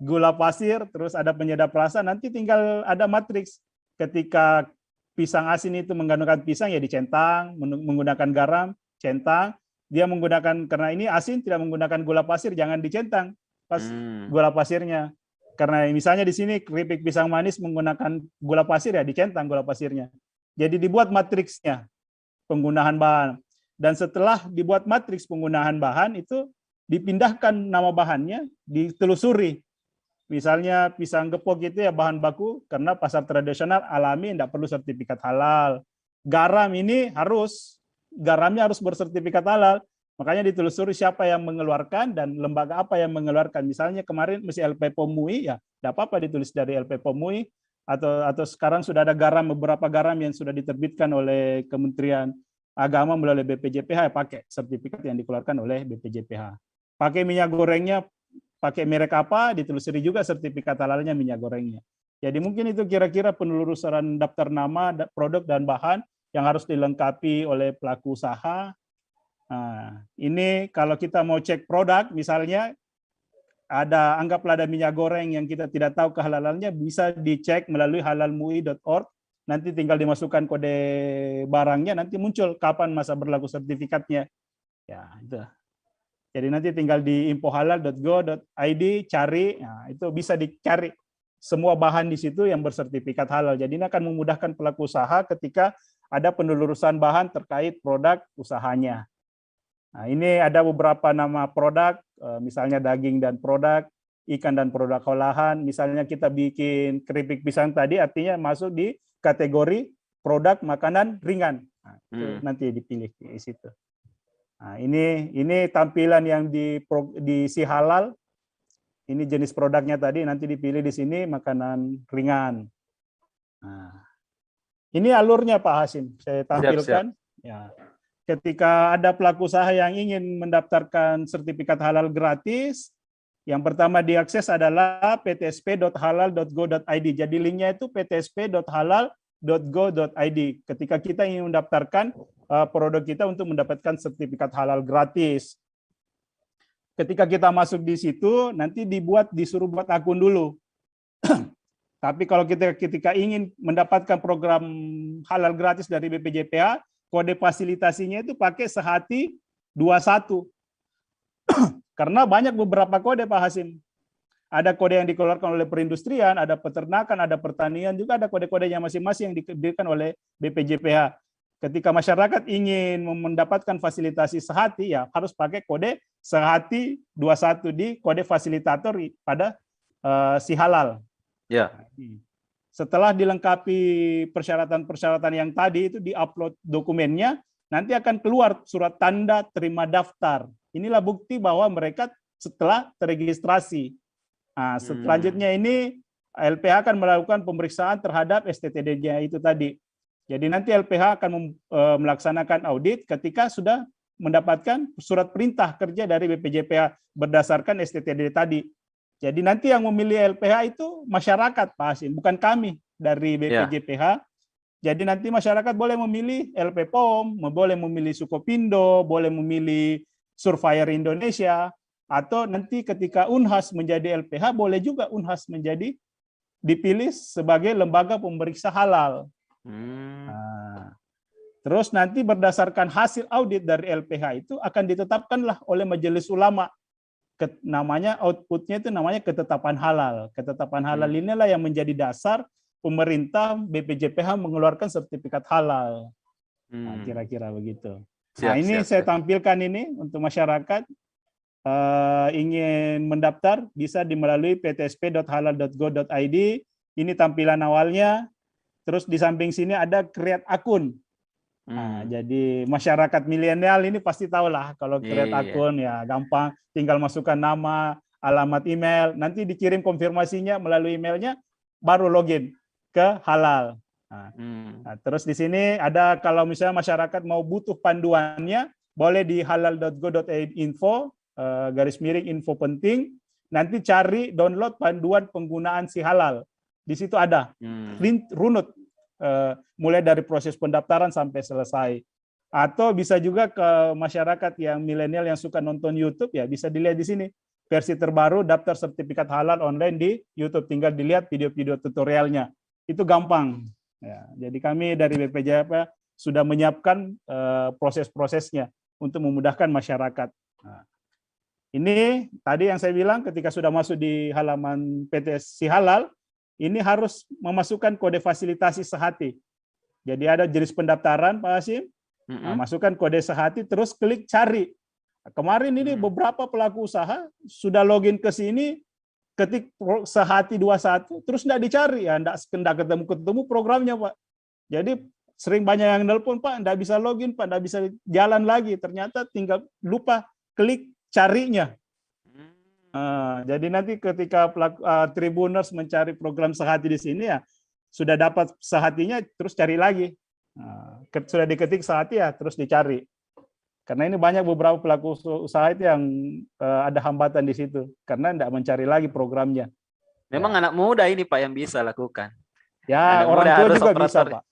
S2: gula pasir, terus ada penyedap rasa, nanti tinggal ada matriks. Ketika pisang asin itu menggunakan pisang, ya dicentang, menggunakan garam, centang. Dia menggunakan, karena ini asin tidak menggunakan gula pasir, jangan dicentang pas gula pasirnya. Karena misalnya di sini keripik pisang manis menggunakan gula pasir, ya dicentang gula pasirnya. Jadi dibuat matriksnya, penggunaan bahan. Dan setelah dibuat matriks penggunaan bahan, itu dipindahkan nama bahannya, ditelusuri. Misalnya pisang gepok itu ya bahan baku, karena pasar tradisional alami, tidak perlu sertifikat halal. Garam ini garamnya harus bersertifikat halal. Makanya ditelusuri siapa yang mengeluarkan dan lembaga apa yang mengeluarkan. Misalnya kemarin mesti LP POM MUI, ya tidak apa-apa ditulis dari LP POM MUI, atau sekarang sudah ada beberapa garam yang sudah diterbitkan oleh Kementerian Agama melalui BPJPH, pakai sertifikat yang dikeluarkan oleh BPJPH. Pakai minyak gorengnya, pakai merek apa, ditelusuri juga sertifikat halalnya minyak gorengnya. Jadi mungkin itu kira-kira penelusuran daftar nama, produk, dan bahan yang harus dilengkapi oleh pelaku usaha. Nah, ini kalau kita mau cek produk, misalnya anggaplah ada minyak goreng yang kita tidak tahu kehalalannya, bisa dicek melalui halalmui.org. Nanti tinggal dimasukkan kode barangnya, nanti muncul kapan masa berlaku sertifikatnya. Ya, itu. Jadi nanti tinggal di infohalal.go.id cari, nah, itu bisa dicari semua bahan di situ yang bersertifikat halal. Jadi ini akan memudahkan pelaku usaha ketika ada penelusuran bahan terkait produk usahanya. Nah, ini ada beberapa nama produk, misalnya daging dan produk, ikan dan produk olahan. Misalnya kita bikin keripik pisang tadi, artinya masuk di kategori produk makanan ringan. Nah, itu nanti dipilih di situ. Nah, ini tampilan yang di si halal. Ini jenis produknya tadi, nanti dipilih di sini makanan ringan. Nah, ini alurnya Pak Hasim, saya tampilkan. Siap. Ya. Ketika ada pelaku usaha yang ingin mendaftarkan sertifikat halal gratis, yang pertama diakses adalah ptsp.halal.go.id. Jadi linknya itu ptsp.halal.go.id. Ketika kita ingin mendaftarkan produk kita untuk mendapatkan sertifikat halal gratis. Ketika kita masuk di situ, nanti disuruh buat akun dulu. Tapi kalau ketika ingin mendapatkan program halal gratis dari BPJPH, kode fasilitasinya itu pakai Sehati 21. Karena banyak beberapa kode, Pak Hasim. Ada kode yang dikeluarkan oleh perindustrian, ada peternakan, ada pertanian, juga ada kode-kodenya masing-masing yang diberikan oleh BPJPH. Ketika masyarakat ingin mendapatkan fasilitasi Sehati, ya harus pakai kode Sehati 21 di kode fasilitator pada si halal. Ya. Setelah dilengkapi persyaratan-persyaratan yang tadi itu, diupload dokumennya, nanti akan keluar surat tanda terima daftar. inilah bukti bahwa mereka setelah terregistrasi. Nah, selanjutnya ini LPH akan melakukan pemeriksaan terhadap STTD-nya itu tadi. Jadi nanti LPH akan melaksanakan audit ketika sudah mendapatkan surat perintah kerja dari BPJPH berdasarkan STTD tadi. Jadi nanti yang memilih LPH itu masyarakat, Pak Hasim, bukan kami dari BPJPH. Jadi nanti masyarakat boleh memilih LP POM, boleh memilih Sukopindo, boleh memilih Surveyor Indonesia, atau nanti ketika Unhas menjadi LPH, boleh juga Unhas menjadi dipilih sebagai lembaga pemeriksa halal. Nah, terus nanti berdasarkan hasil audit dari LPH itu akan ditetapkanlah oleh Majelis Ulama. Namanya outputnya itu namanya ketetapan halal. Ketetapan halal inilah yang menjadi dasar pemerintah BPJPH mengeluarkan sertifikat halal. Nah, kira-kira begitu. Nah, ini saya tampilkan ini untuk masyarakat ingin mendaftar bisa melalui ptsp.halal.go.id. Ini tampilan awalnya. Terus di samping sini ada create akun. Nah, jadi masyarakat milenial ini pasti tahu lah kalau create akun ya gampang, tinggal masukkan nama, alamat email, nanti dikirim konfirmasinya melalui emailnya, baru login ke halal. Nah, terus di sini ada kalau misalnya masyarakat mau butuh panduannya, boleh di halal.go.info /info penting, nanti cari download panduan penggunaan si halal. Di situ ada runut mulai dari proses pendaftaran sampai selesai. Atau bisa juga ke masyarakat yang milenial yang suka nonton YouTube ya bisa dilihat di sini versi terbaru daftar sertifikat halal online di YouTube, tinggal dilihat video-video tutorialnya. Itu gampang. Ya, jadi kami dari BPJPH sudah menyiapkan proses-prosesnya untuk memudahkan masyarakat. Nah, ini tadi yang saya bilang ketika sudah masuk di halaman PTS Si Halal, ini harus memasukkan kode fasilitasi sehati. Jadi ada jenis pendaftaran, Pak Hasim, nah, masukkan kode sehati, terus klik cari. Nah, kemarin ini beberapa pelaku usaha sudah login ke sini, ketik sehati 21, terus tidak dicari, ya tidak ketemu programnya, Pak. Jadi sering banyak yang nelpon, Pak, tidak bisa login, Pak, tidak bisa jalan lagi. Ternyata tinggal lupa klik carinya. Jadi nanti ketika Tribuners mencari program sehati di sini ya sudah dapat sehatinya, terus cari lagi. Sudah diketik sehati ya terus dicari. Karena ini banyak beberapa pelaku usaha itu yang ada hambatan di situ karena tidak mencari lagi programnya.
S1: Memang anak muda ini Pak yang bisa lakukan.
S2: Ya, anak orang tua juga bisa, Pak.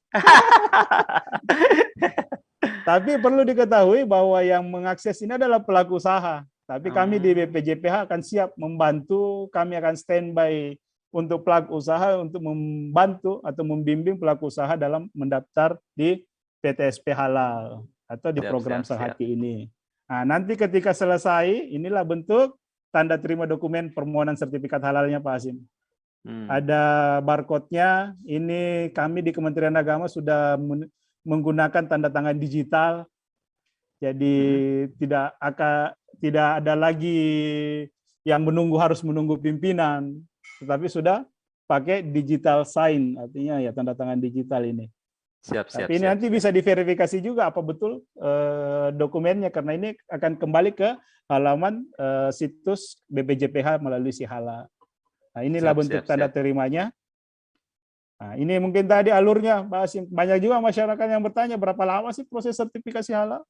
S2: Tapi perlu diketahui bahwa yang mengakses ini adalah pelaku usaha. Tapi kami di BPJPH akan siap membantu, kami akan standby untuk pelaku usaha untuk membantu atau membimbing pelaku usaha dalam mendaftar di PTSP Halal atau di program sehati ini. Nah, nanti ketika selesai, inilah bentuk tanda terima dokumen permohonan sertifikat halalnya, Pak Hasim. Ada barcode-nya, ini kami di Kementerian Agama sudah menggunakan tanda tangan digital, jadi tidak ada lagi yang harus menunggu pimpinan, tetapi sudah pakai digital sign, artinya ya tanda tangan digital ini. Tapi ini nanti bisa diverifikasi juga apa betul dokumennya, karena ini akan kembali ke halaman situs BPJPH melalui Si Halal. Nah, inilah bentuk tanda terimanya. Nah, ini mungkin tadi alurnya, Pak Hasim. Banyak juga masyarakat yang bertanya berapa lama sih proses sertifikasi halal?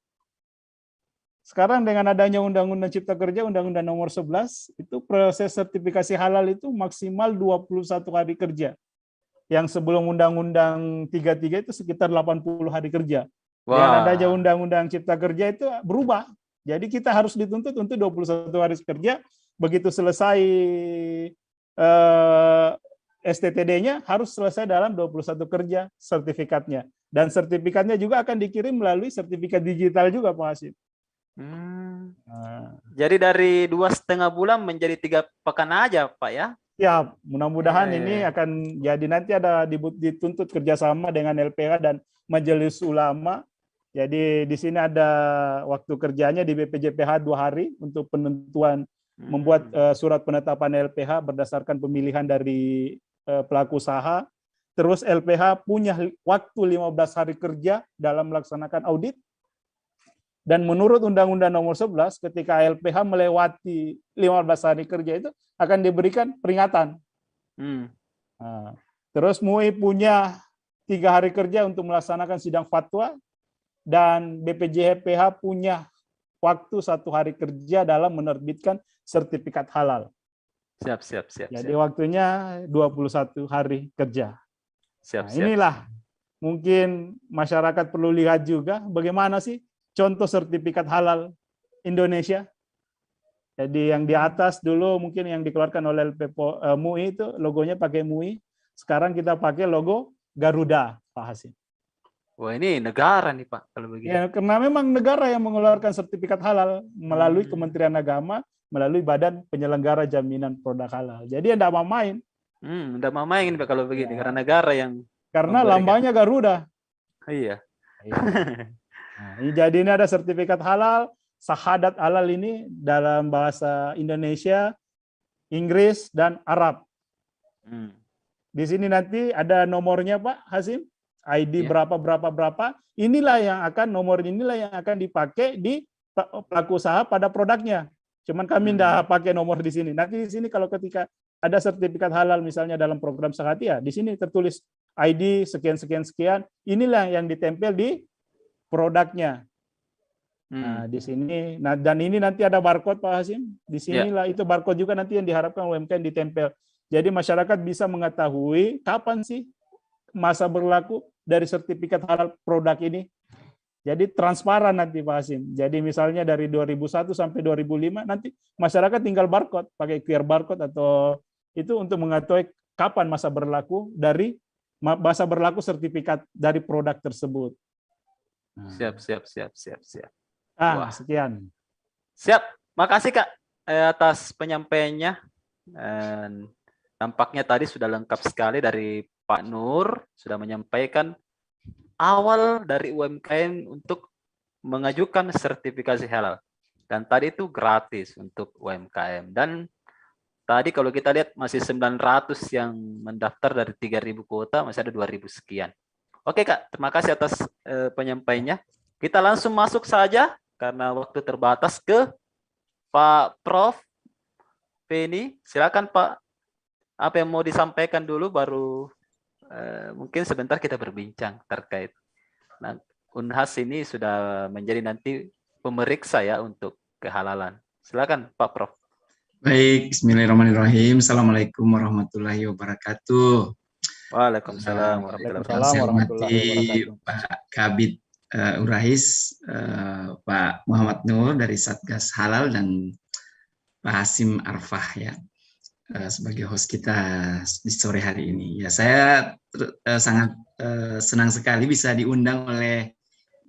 S2: Sekarang dengan adanya Undang-Undang Cipta Kerja, Undang-Undang Nomor 11, itu proses sertifikasi halal itu maksimal 21 hari kerja. Yang sebelum Undang-Undang 33 itu sekitar 80 hari kerja. Dengan adanya Undang-Undang Cipta Kerja itu berubah. Jadi kita harus dituntut untuk 21 hari kerja. Begitu selesai STTD-nya harus selesai dalam 21 kerja sertifikatnya. Dan sertifikatnya juga akan dikirim melalui sertifikat digital juga, Pak Hasim.
S1: Jadi dari 2,5 bulan menjadi 3 pekan aja, Pak ya?
S2: Ya, mudah-mudahan ini akan jadi nanti ada dituntut kerjasama dengan LPH dan Majelis Ulama. Jadi di sini ada waktu kerjanya di BPJPH 2 hari untuk penentuan membuat surat penetapan LPH berdasarkan pemilihan dari pelaku usaha. Terus LPH punya waktu 15 hari kerja dalam melaksanakan audit. Dan menurut Undang-Undang Nomor 11, ketika LPH melewati 15 hari kerja itu akan diberikan peringatan. Nah, terus MUI punya 3 hari kerja untuk melaksanakan sidang fatwa, dan BPJPH punya waktu 1 hari kerja dalam menerbitkan sertifikat halal.
S1: Siap.
S2: Jadi waktunya 21 hari kerja. Nah, inilah mungkin masyarakat perlu lihat juga bagaimana sih contoh sertifikat halal Indonesia. Jadi yang di atas dulu mungkin yang dikeluarkan oleh MUI itu logonya pakai MUI. Sekarang kita pakai logo Garuda, Pak Hasim.
S1: Wah, ini negara nih Pak kalau begini.
S2: Ya, karena memang negara yang mengeluarkan sertifikat halal melalui Kementerian Agama, melalui Badan Penyelenggara Jaminan Produk Halal. Jadi enggak mau main.
S1: Enggak mau main Pak kalau begini, karena negara yang
S2: karena lambangnya Garuda.
S1: Iya.
S2: Nah, jadi ini ada sertifikat halal, syahadat halal ini dalam bahasa Indonesia, Inggris, dan Arab. Di sini nanti ada nomornya Pak Hasim, ID berapa. Inilah yang akan dipakai di pelaku usaha pada produknya. Cuman kami tidak pakai nomor di sini. Nanti di sini kalau ketika ada sertifikat halal misalnya dalam program Sahatia, di sini tertulis ID sekian. Inilah yang ditempel di produknya. Nah, di sini, dan ini nanti ada barcode Pak Hasim. Di sinilah itu barcode juga nanti yang diharapkan UMKM ditempel. Jadi masyarakat bisa mengetahui kapan sih masa berlaku dari sertifikat halal produk ini. Jadi transparan nanti Pak Hasim. Jadi misalnya dari 2001 sampai 2005 nanti masyarakat tinggal barcode, pakai QR barcode atau itu untuk mengetahui kapan masa berlaku sertifikat dari produk tersebut.
S1: Siap.
S2: Sekian.
S1: Siap. Makasih Kak atas penyampaiannya. Tampaknya tadi sudah lengkap sekali dari Pak Nur, sudah menyampaikan awal dari UMKM untuk mengajukan sertifikasi halal. Dan tadi itu gratis untuk UMKM. Dan tadi kalau kita lihat masih 900 yang mendaftar dari 3.000 kuota, masih ada 2.000 sekian. Oke Kak, terima kasih atas penyampaiannya. Kita langsung masuk saja karena waktu terbatas ke Pak Prof. Feni. Silakan Pak. Apa yang mau disampaikan dulu baru mungkin sebentar kita berbincang terkait. Nah, Unhas ini sudah menjadi nanti pemeriksa ya untuk kehalalan. Silakan Pak Prof.
S3: Baik, bismillahirrahmanirrahim. Assalamualaikum warahmatullahi wabarakatuh.
S1: Waalaikumsalam warahmatullahi
S3: wabarakatuh. Pak Kabid Urais, Pak Muhammad Nur dari Satgas Halal, dan Pak Hasim Arfah ya sebagai host kita di sore hari ini. Ya, saya sangat senang sekali bisa diundang oleh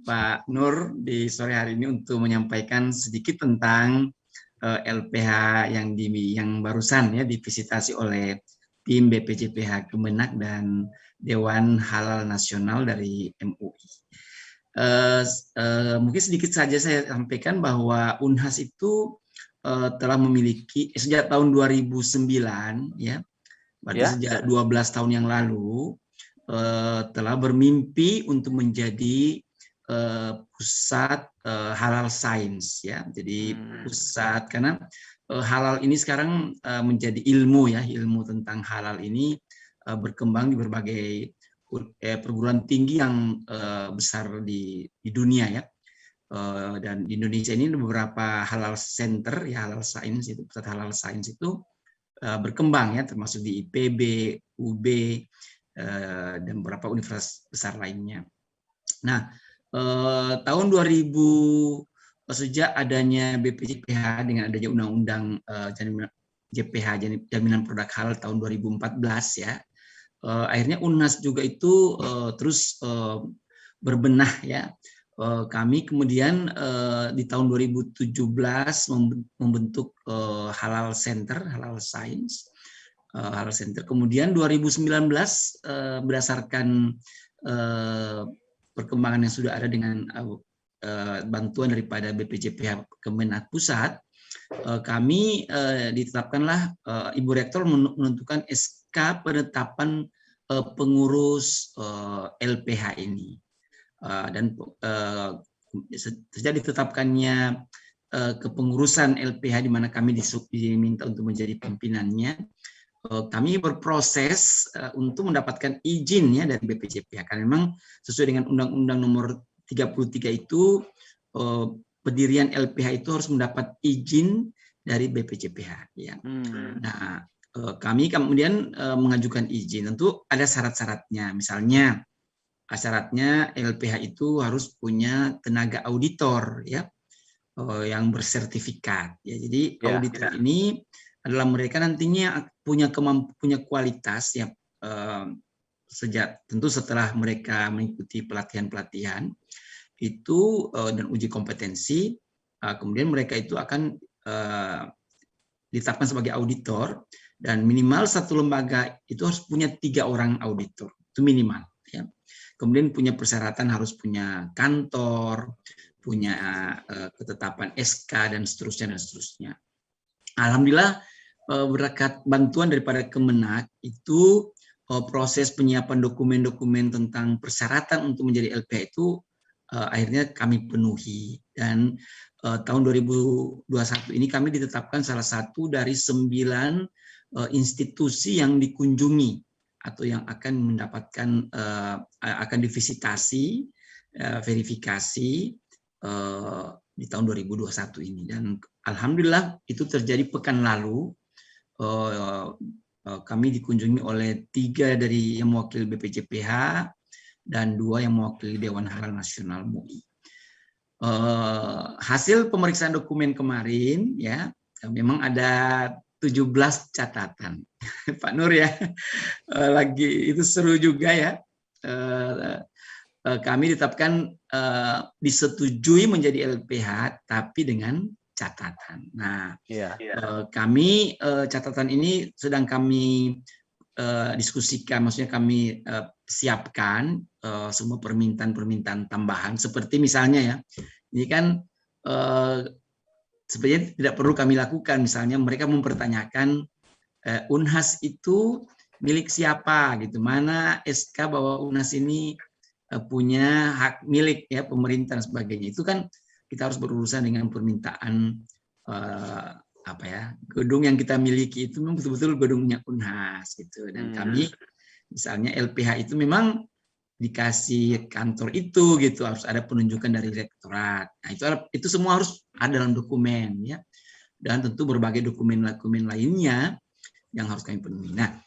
S3: Pak Nur di sore hari ini untuk menyampaikan sedikit tentang LPH yang barusan ya divisitasi oleh tim BPJPH Kemenak dan Dewan Halal Nasional dari MUI. Mungkin sedikit saja saya sampaikan bahwa Unhas itu telah memiliki sejak tahun 2009 ya, berarti sejak 12 tahun yang lalu telah bermimpi untuk menjadi pusat halal sains ya. Jadi pusat, karena halal ini sekarang menjadi ilmu ya, ilmu tentang halal ini berkembang di berbagai perguruan tinggi yang besar di dunia ya. Dan di Indonesia ini ada beberapa halal center ya, halal sains itu, pusat halal sains itu berkembang ya, termasuk di IPB, UB, dan beberapa universitas besar lainnya. Nah, tahun 2000 sejak adanya BPJPH dengan adanya Undang-Undang JPH Jaminan Produk Halal tahun 2014 ya, akhirnya Unhas juga itu terus berbenah ya. Kami kemudian di tahun 2017 membentuk Halal Center, Halal Science, Halal Center. Kemudian 2019 berdasarkan perkembangan yang sudah ada dengan bantuan daripada BPJPH Kemenak Pusat, kami ditetapkanlah Ibu Rektor menentukan SK penetapan pengurus LPH ini. Dan sejak ditetapkannya kepengurusan LPH di mana kami diminta untuk menjadi pimpinannya, kami berproses untuk mendapatkan izin ya dari BPJPH. Karena memang sesuai dengan Undang-Undang Nomor 33 itu pendirian LPH itu harus mendapat izin dari BPJPH. Ya. Nah, kami kemudian mengajukan izin. Tentu ada syarat-syaratnya. Misalnya syaratnya LPH itu harus punya tenaga auditor ya, yang bersertifikat. Ya, jadi auditor ini adalah mereka nantinya punya kualitas ya, sejak tentu setelah mereka mengikuti pelatihan-pelatihan itu dan uji kompetensi, kemudian mereka itu akan ditetapkan sebagai auditor, dan minimal satu lembaga itu harus punya 3 orang auditor, itu minimal ya. Kemudian punya persyaratan harus punya kantor, punya ketetapan SK dan seterusnya. Alhamdulillah berkat bantuan daripada Kemenak itu proses penyiapan dokumen-dokumen tentang persyaratan untuk menjadi LPH itu akhirnya kami penuhi, dan tahun 2021 ini kami ditetapkan salah satu dari 9 institusi yang dikunjungi atau yang akan mendapatkan akan divisitasi verifikasi di tahun 2021 ini, dan alhamdulillah itu terjadi pekan lalu. Kami dikunjungi oleh 3 dari yang mewakili BPJPH dan 2 yang mewakili Dewan Halal Nasional MUI. Hasil pemeriksaan dokumen kemarin ya, memang ada 17 catatan. Pak Nur ya, lagi itu seru juga ya. Kami ditetapkan disetujui menjadi LPH tapi dengan catatan. Nah, kami catatan ini sedang kami diskusikan, maksudnya kami siapkan semua permintaan tambahan, seperti misalnya ya, ini kan sebenarnya tidak perlu kami lakukan, misalnya mereka mempertanyakan Unhas itu milik siapa gitu, mana SK bahwa Unhas ini punya hak milik ya pemerintah dan sebagainya. Itu kan kita harus berurusan dengan permintaan gedung yang kita miliki itu memang betul-betul gedungnya Unhas gitu, dan kami misalnya LPH itu memang dikasih kantor itu gitu, harus ada penunjukan dari rektorat. Nah, itu semua harus ada dalam dokumen ya, dan tentu berbagai dokumen-dokumen lainnya yang harus kami penuhi. Nah,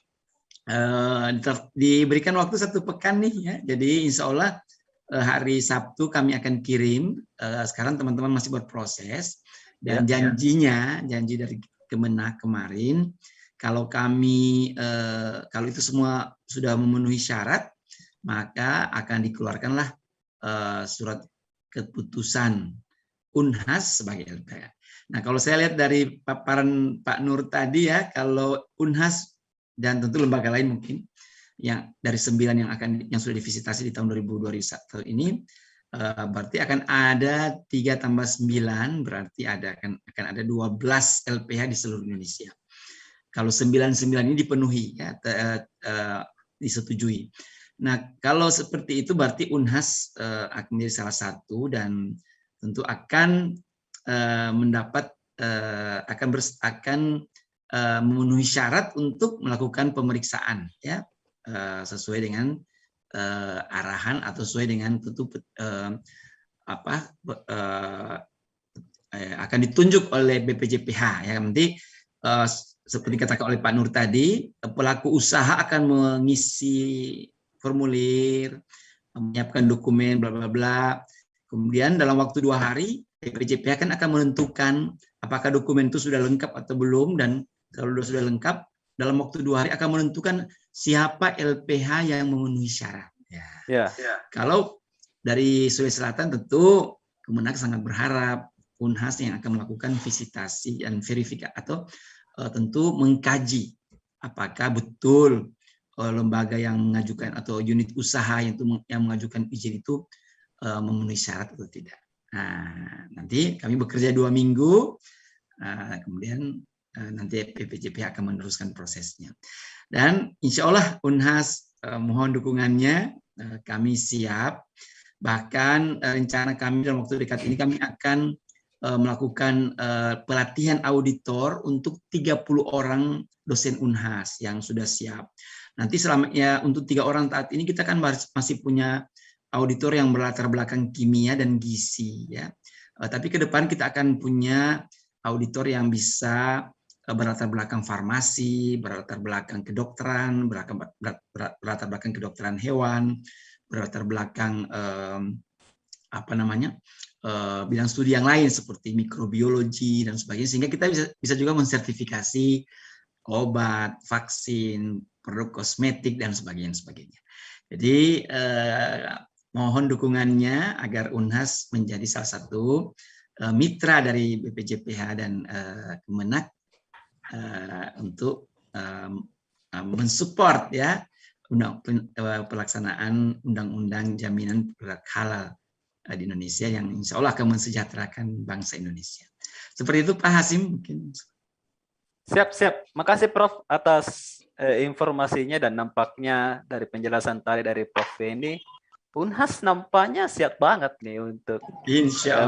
S3: diberikan waktu 1 pekan nih ya, jadi insya Allah hari Sabtu kami akan kirim. Sekarang teman-teman masih berproses, dan janji dari Kemenak kemarin, kalau kalau itu semua sudah memenuhi syarat, maka akan dikeluarkanlah surat keputusan Unhas sebagai LPH. Nah, kalau saya lihat dari paparan Pak Nur tadi ya, kalau Unhas dan tentu lembaga lain mungkin yang dari 9 yang sudah divisitasi di tahun 2021 ini, berarti akan ada 3 tambah 9, berarti akan ada 12 LPH di seluruh Indonesia. Kalau 9 ini dipenuhi ya, disetujui. Nah, kalau seperti itu berarti Unhas akan menjadi salah satu, dan tentu akan mendapat akan memenuhi syarat untuk melakukan pemeriksaan ya, sesuai dengan arahan atau sesuai dengan tentu akan ditunjuk oleh BPJPH ya. Nanti seperti dikatakan oleh Pak Nur tadi, pelaku usaha akan mengisi formulir, menyiapkan dokumen bla bla bla. Kemudian dalam waktu 2 hari BPJPH akan menentukan apakah dokumen itu sudah lengkap atau belum, dan kalau sudah lengkap dalam waktu 2 hari akan menentukan siapa LPH yang memenuhi syarat. Ya. Kalau dari Sulawesi Selatan tentu Kemenak sangat berharap Unhas yang akan melakukan visitasi dan verifikasi atau tentu mengkaji apakah betul lembaga yang mengajukan atau unit usaha yang mengajukan izin itu memenuhi syarat atau tidak. Nah, nanti kami bekerja 2 minggu, kemudian nanti BPJPH akan meneruskan prosesnya. Dan insya Allah Unhas mohon dukungannya, kami siap Bahkan rencana kami dalam waktu dekat ini kami akan melakukan pelatihan auditor untuk 30 orang dosen Unhas yang sudah siap. Nanti selamanya untuk 3 orang saat ini kita kan masih punya auditor yang berlatar belakang kimia dan gizi ya. Tapi ke depan kita akan punya auditor yang bisa berlatar belakang farmasi, berlatar belakang kedokteran, berlatar belakang kedokteran hewan, berlatar belakang bidang studi yang lain seperti mikrobiologi dan sebagainya, sehingga kita bisa juga mensertifikasi obat, vaksin, produk kosmetik dan sebagainya. Jadi mohon dukungannya agar Unhas menjadi salah satu mitra dari BPJPH dan Kemenak untuk mensupport ya pelaksanaan undang-undang jaminan produk halal di Indonesia yang insya Allah akan mensejahterakan bangsa Indonesia. Seperti itu Pak Hasim mungkin.
S1: Siap. Makasih Prof atas informasinya, dan nampaknya dari penjelasan tadi dari Prof ini, Unhas nampaknya siap banget nih untuk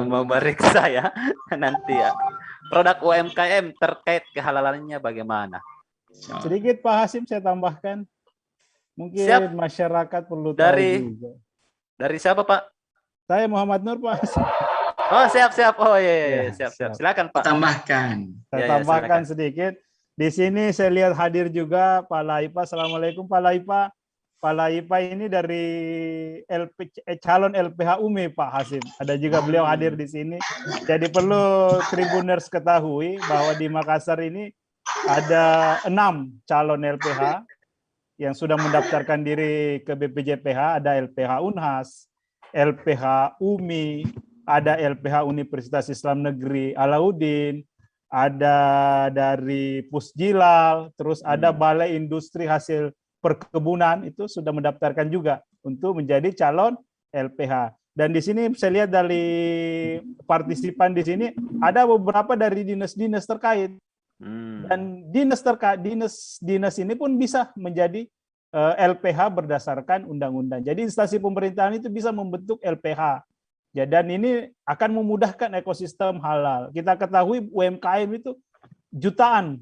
S1: memeriksa ya nanti ya produk UMKM terkait kehalalannya bagaimana.
S2: Sedikit Pak Hasim saya tambahkan. Mungkin
S1: Siap.
S2: Masyarakat perlu tahu juga.
S1: Dari siapa Pak?
S2: Saya Muhammad Nur Pak Hasim.
S1: Oh siap. Oh iya. Siap. Silakan Pak.
S3: Tambahkan.
S2: Saya tambahkan sedikit. Di sini saya lihat hadir juga Pak Laipa. Assalamualaikum Pak Laipa. Pak Laipa ini dari calon LPH UMI Pak Hasim. Ada juga beliau hadir di sini. Jadi perlu Tribuners ketahui bahwa di Makassar ini ada 6 calon LPH yang sudah mendaftarkan diri ke BPJPH. Ada LPH Unhas, LPH UMI, ada LPH Universitas Islam Negeri Alauddin, ada dari Pusjilal, terus ada Balai Industri Hasil Perkebunan, itu sudah mendaftarkan juga untuk menjadi calon LPH. Dan di sini saya lihat dari partisipan di sini ada beberapa dari dinas-dinas terkait. Dan dinas ini pun bisa menjadi LPH berdasarkan undang-undang. Jadi instansi pemerintahan itu bisa membentuk LPH. Dan ini akan memudahkan ekosistem halal. Kita ketahui UMKM itu jutaan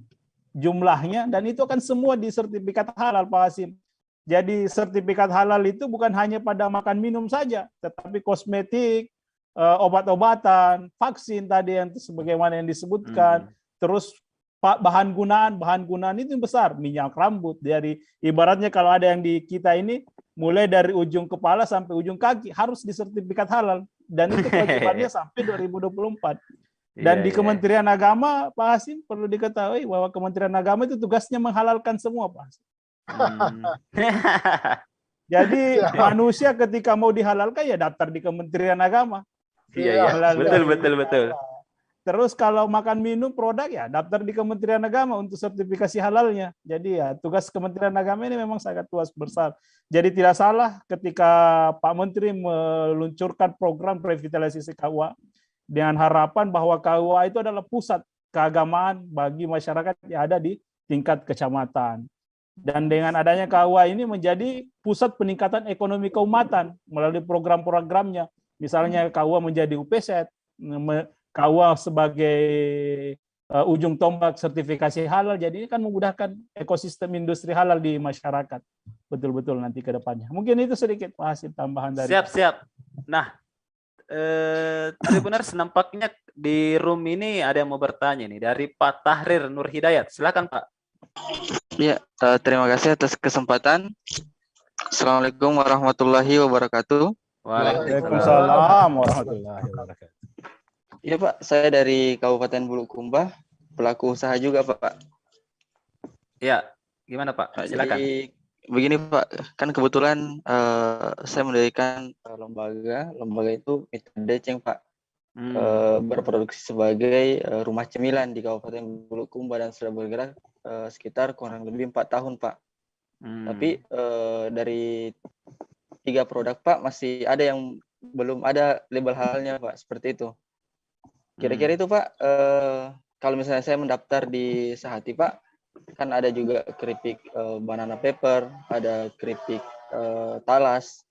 S2: jumlahnya, dan itu akan semua di sertifikat halal Pak Hasim. Jadi sertifikat halal itu bukan hanya pada makan minum saja, tetapi kosmetik, obat-obatan, vaksin tadi yang sebagaimana yang disebutkan, terus bahan gunaan itu besar, minyak rambut, dari ibaratnya kalau ada yang di kita ini mulai dari ujung kepala sampai ujung kaki harus disertifikat halal, dan itu kewajibannya sampai 2024. Dan di Kementerian Agama Pak Hasim perlu diketahui bahwa Kementerian Agama itu tugasnya menghalalkan semua Pak Hasim. Jadi manusia ketika mau dihalalkan ya daftar di Kementerian Agama.
S1: Iya. Betul.
S2: Terus kalau makan minum produk ya daftar di Kementerian Agama untuk sertifikasi halalnya. Jadi ya tugas Kementerian Agama ini memang sangat luas besar. Jadi tidak salah ketika Pak Menteri meluncurkan program revitalisasi KUA dengan harapan bahwa KUA itu adalah pusat keagamaan bagi masyarakat yang ada di tingkat kecamatan. Dan dengan adanya KUA ini menjadi pusat peningkatan ekonomi keumatan melalui program-programnya. Misalnya KUA menjadi UPZ, KUA sebagai ujung tombak sertifikasi halal, jadi ini kan memudahkan ekosistem industri halal di masyarakat. Betul-betul nanti ke depannya. Mungkin itu sedikit Pak Hasim tambahan dari.
S1: Siap. Nah, Tribuners nampaknya di room ini ada yang mau bertanya nih dari Pak Tahrir Nur Hidayat. Silakan Pak.
S7: Ya, terima kasih atas kesempatan. Assalamualaikum warahmatullahi wabarakatuh.
S2: Waalaikumsalam warahmatullahi wabarakatuh.
S7: Iya Pak, saya dari Kabupaten Bulukumba, pelaku usaha juga Pak.
S1: Ya, gimana Pak? Silakan.
S7: Jadi begini Pak, kan kebetulan saya mendirikan lembaga itu Mitra Deceng Pak, berproduksi sebagai rumah cemilan di Kabupaten Bulukumba dan sudah bergerak sekitar kurang lebih 4 tahun Pak. Tapi dari 3 produk Pak masih ada yang belum ada label halalnya Pak, seperti itu. Kira-kira itu Pak, kalau misalnya saya mendaftar di Sehati Pak, kan ada juga keripik banana pepper, ada keripik talas,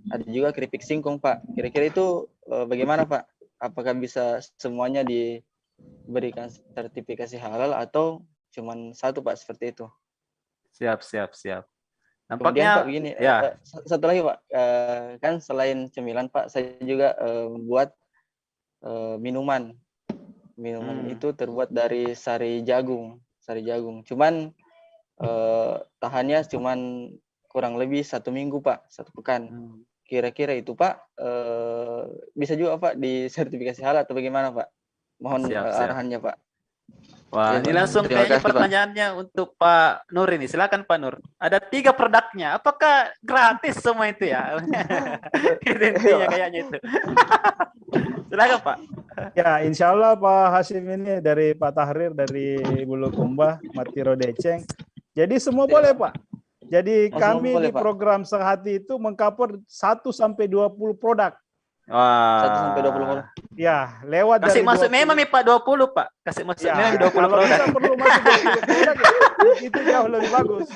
S7: ada juga keripik singkong Pak. Kira-kira itu bagaimana Pak? Apakah bisa semuanya diberikan sertifikasi halal atau cuman satu Pak seperti itu?
S1: Siap, siap, siap.
S7: Kemudian Pak
S1: Nampaknya
S7: begini,
S1: ya,
S7: satu lagi Pak, kan selain cemilan Pak, saya juga membuat minuman. Minuman itu terbuat dari sari jagung. Cuman tahannya cuman kurang lebih 1 minggu Pak, 1 pekan. Kira-kira itu Pak bisa juga Pak disertifikasi halal atau bagaimana Pak? Mohon
S1: Siap, siap.
S7: arahannya Pak.
S1: Wah,
S7: Ya,
S1: ini
S7: Pak.
S1: langsung
S7: Terima
S1: kayaknya
S7: kasih, Pak.
S1: pertanyaannya untuk Pak Nur ini. Silakan Pak Nur. Ada 3 produknya. Apakah gratis semua itu ya? Itu intinya kayaknya itu. Silakan Pak.
S2: Ya, insya Allah Pak Hasim ini dari Pak Tahrir, dari Bulukumba, Matiro Deceng. Jadi semua boleh Pak. Jadi kami
S7: boleh,
S2: di
S7: Pak.
S2: program Sehati itu mengcover 1-20 produk.
S7: 1-20 orang.
S2: Ya, lewat
S1: Kasih
S2: dari
S1: masuk
S2: 20.
S1: memang nih Pak 20 Pak. Kasih masuk
S2: Ya,
S1: memang 20
S2: kalau
S1: produk.
S2: bisa perlu masuk 20 produk ya. Itu jauh lebih bagus.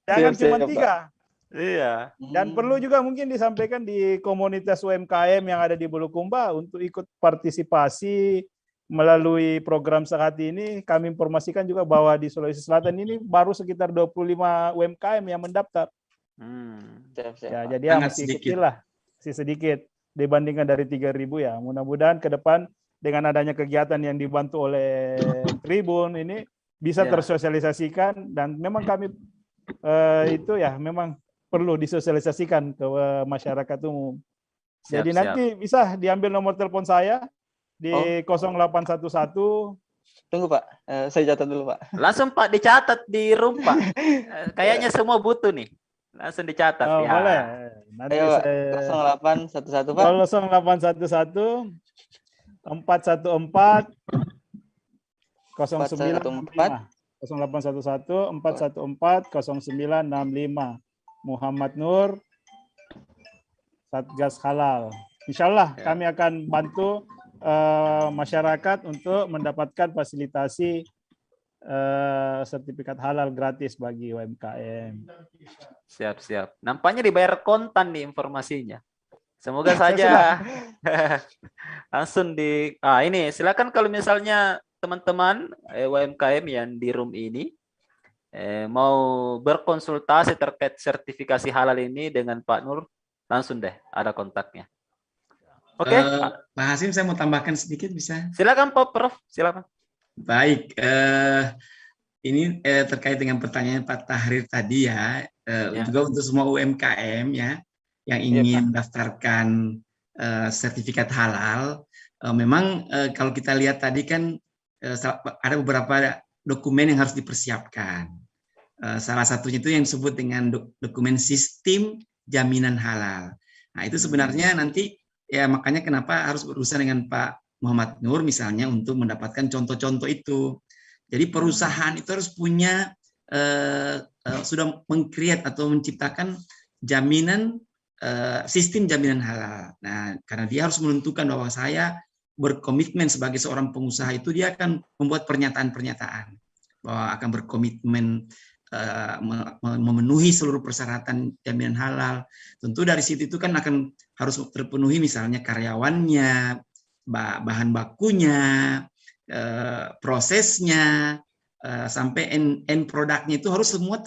S2: Jangan
S7: Siap,
S2: cuma
S7: Pak.
S2: 3.
S1: Iya.
S2: Dan perlu juga mungkin disampaikan di komunitas UMKM yang ada di Bulukumba untuk ikut partisipasi melalui program Sehati ini. Kami informasikan juga bahwa di Sulawesi Selatan ini baru sekitar 25 UMKM yang mendaftar.
S7: Siap,
S2: Ya,
S7: Pak.
S2: jadi ya
S3: Sangat
S2: masih
S3: sedikit.
S2: kecil lah, masih sedikit dibandingkan dari 3.000 ya. Mudah-mudahan ke depan dengan adanya kegiatan yang dibantu oleh Tribun ini bisa
S1: Ya.
S2: tersosialisasikan, dan memang kami itu ya memang perlu disosialisasikan ke masyarakat umum.
S1: Siap,
S2: Jadi
S1: siap.
S2: nanti bisa diambil nomor telepon saya di 0811.
S7: Tunggu Pak, saya catat dulu Pak.
S1: Langsung Pak dicatat di room Pak. Kayaknya semua butuh nih. Langsung dicatat
S2: Oh,
S1: ya.
S2: boleh. Nanti
S7: Ayo Pak,
S2: saya
S7: 0811 Pak.
S2: 0811 414 0965. 0811 414 0965. Muhammad Nur, Satgas Halal. Insya Allah kami akan bantu masyarakat untuk mendapatkan fasilitasi sertifikat halal gratis bagi UMKM.
S1: Siap, siap. Nampaknya dibayar kontan nih informasinya. Semoga saja langsung di ini silakan kalau misalnya teman-teman UMKM yang di room ini mau berkonsultasi terkait sertifikasi halal ini dengan Pak Nur, langsung deh ada kontaknya. Oke,
S3: Pak Hasim, saya mau tambahkan sedikit bisa?
S1: silakan Pak Prof, silakan.
S3: Baik, ini terkait dengan pertanyaan Pak Tahrir tadi ya, juga untuk semua UMKM ya yang ingin mendaftarkan sertifikat halal. Memang kalau kita lihat tadi kan ada beberapa dokumen yang harus dipersiapkan. Salah satunya itu yang disebut dengan dokumen sistem jaminan halal. Nah itu sebenarnya nanti ya makanya kenapa harus berurusan dengan Pak Muhammad Nur misalnya untuk mendapatkan contoh-contoh itu. Jadi perusahaan itu harus punya sudah meng-create atau menciptakan jaminan sistem jaminan halal. Nah karena dia harus menentukan bahwa saya berkomitmen sebagai seorang pengusaha itu, dia akan membuat pernyataan-pernyataan bahwa akan berkomitmen memenuhi seluruh persyaratan jaminan halal. Tentu dari situ itu kan akan harus terpenuhi misalnya karyawannya, bahan bakunya, prosesnya, sampai end produknya itu harus semua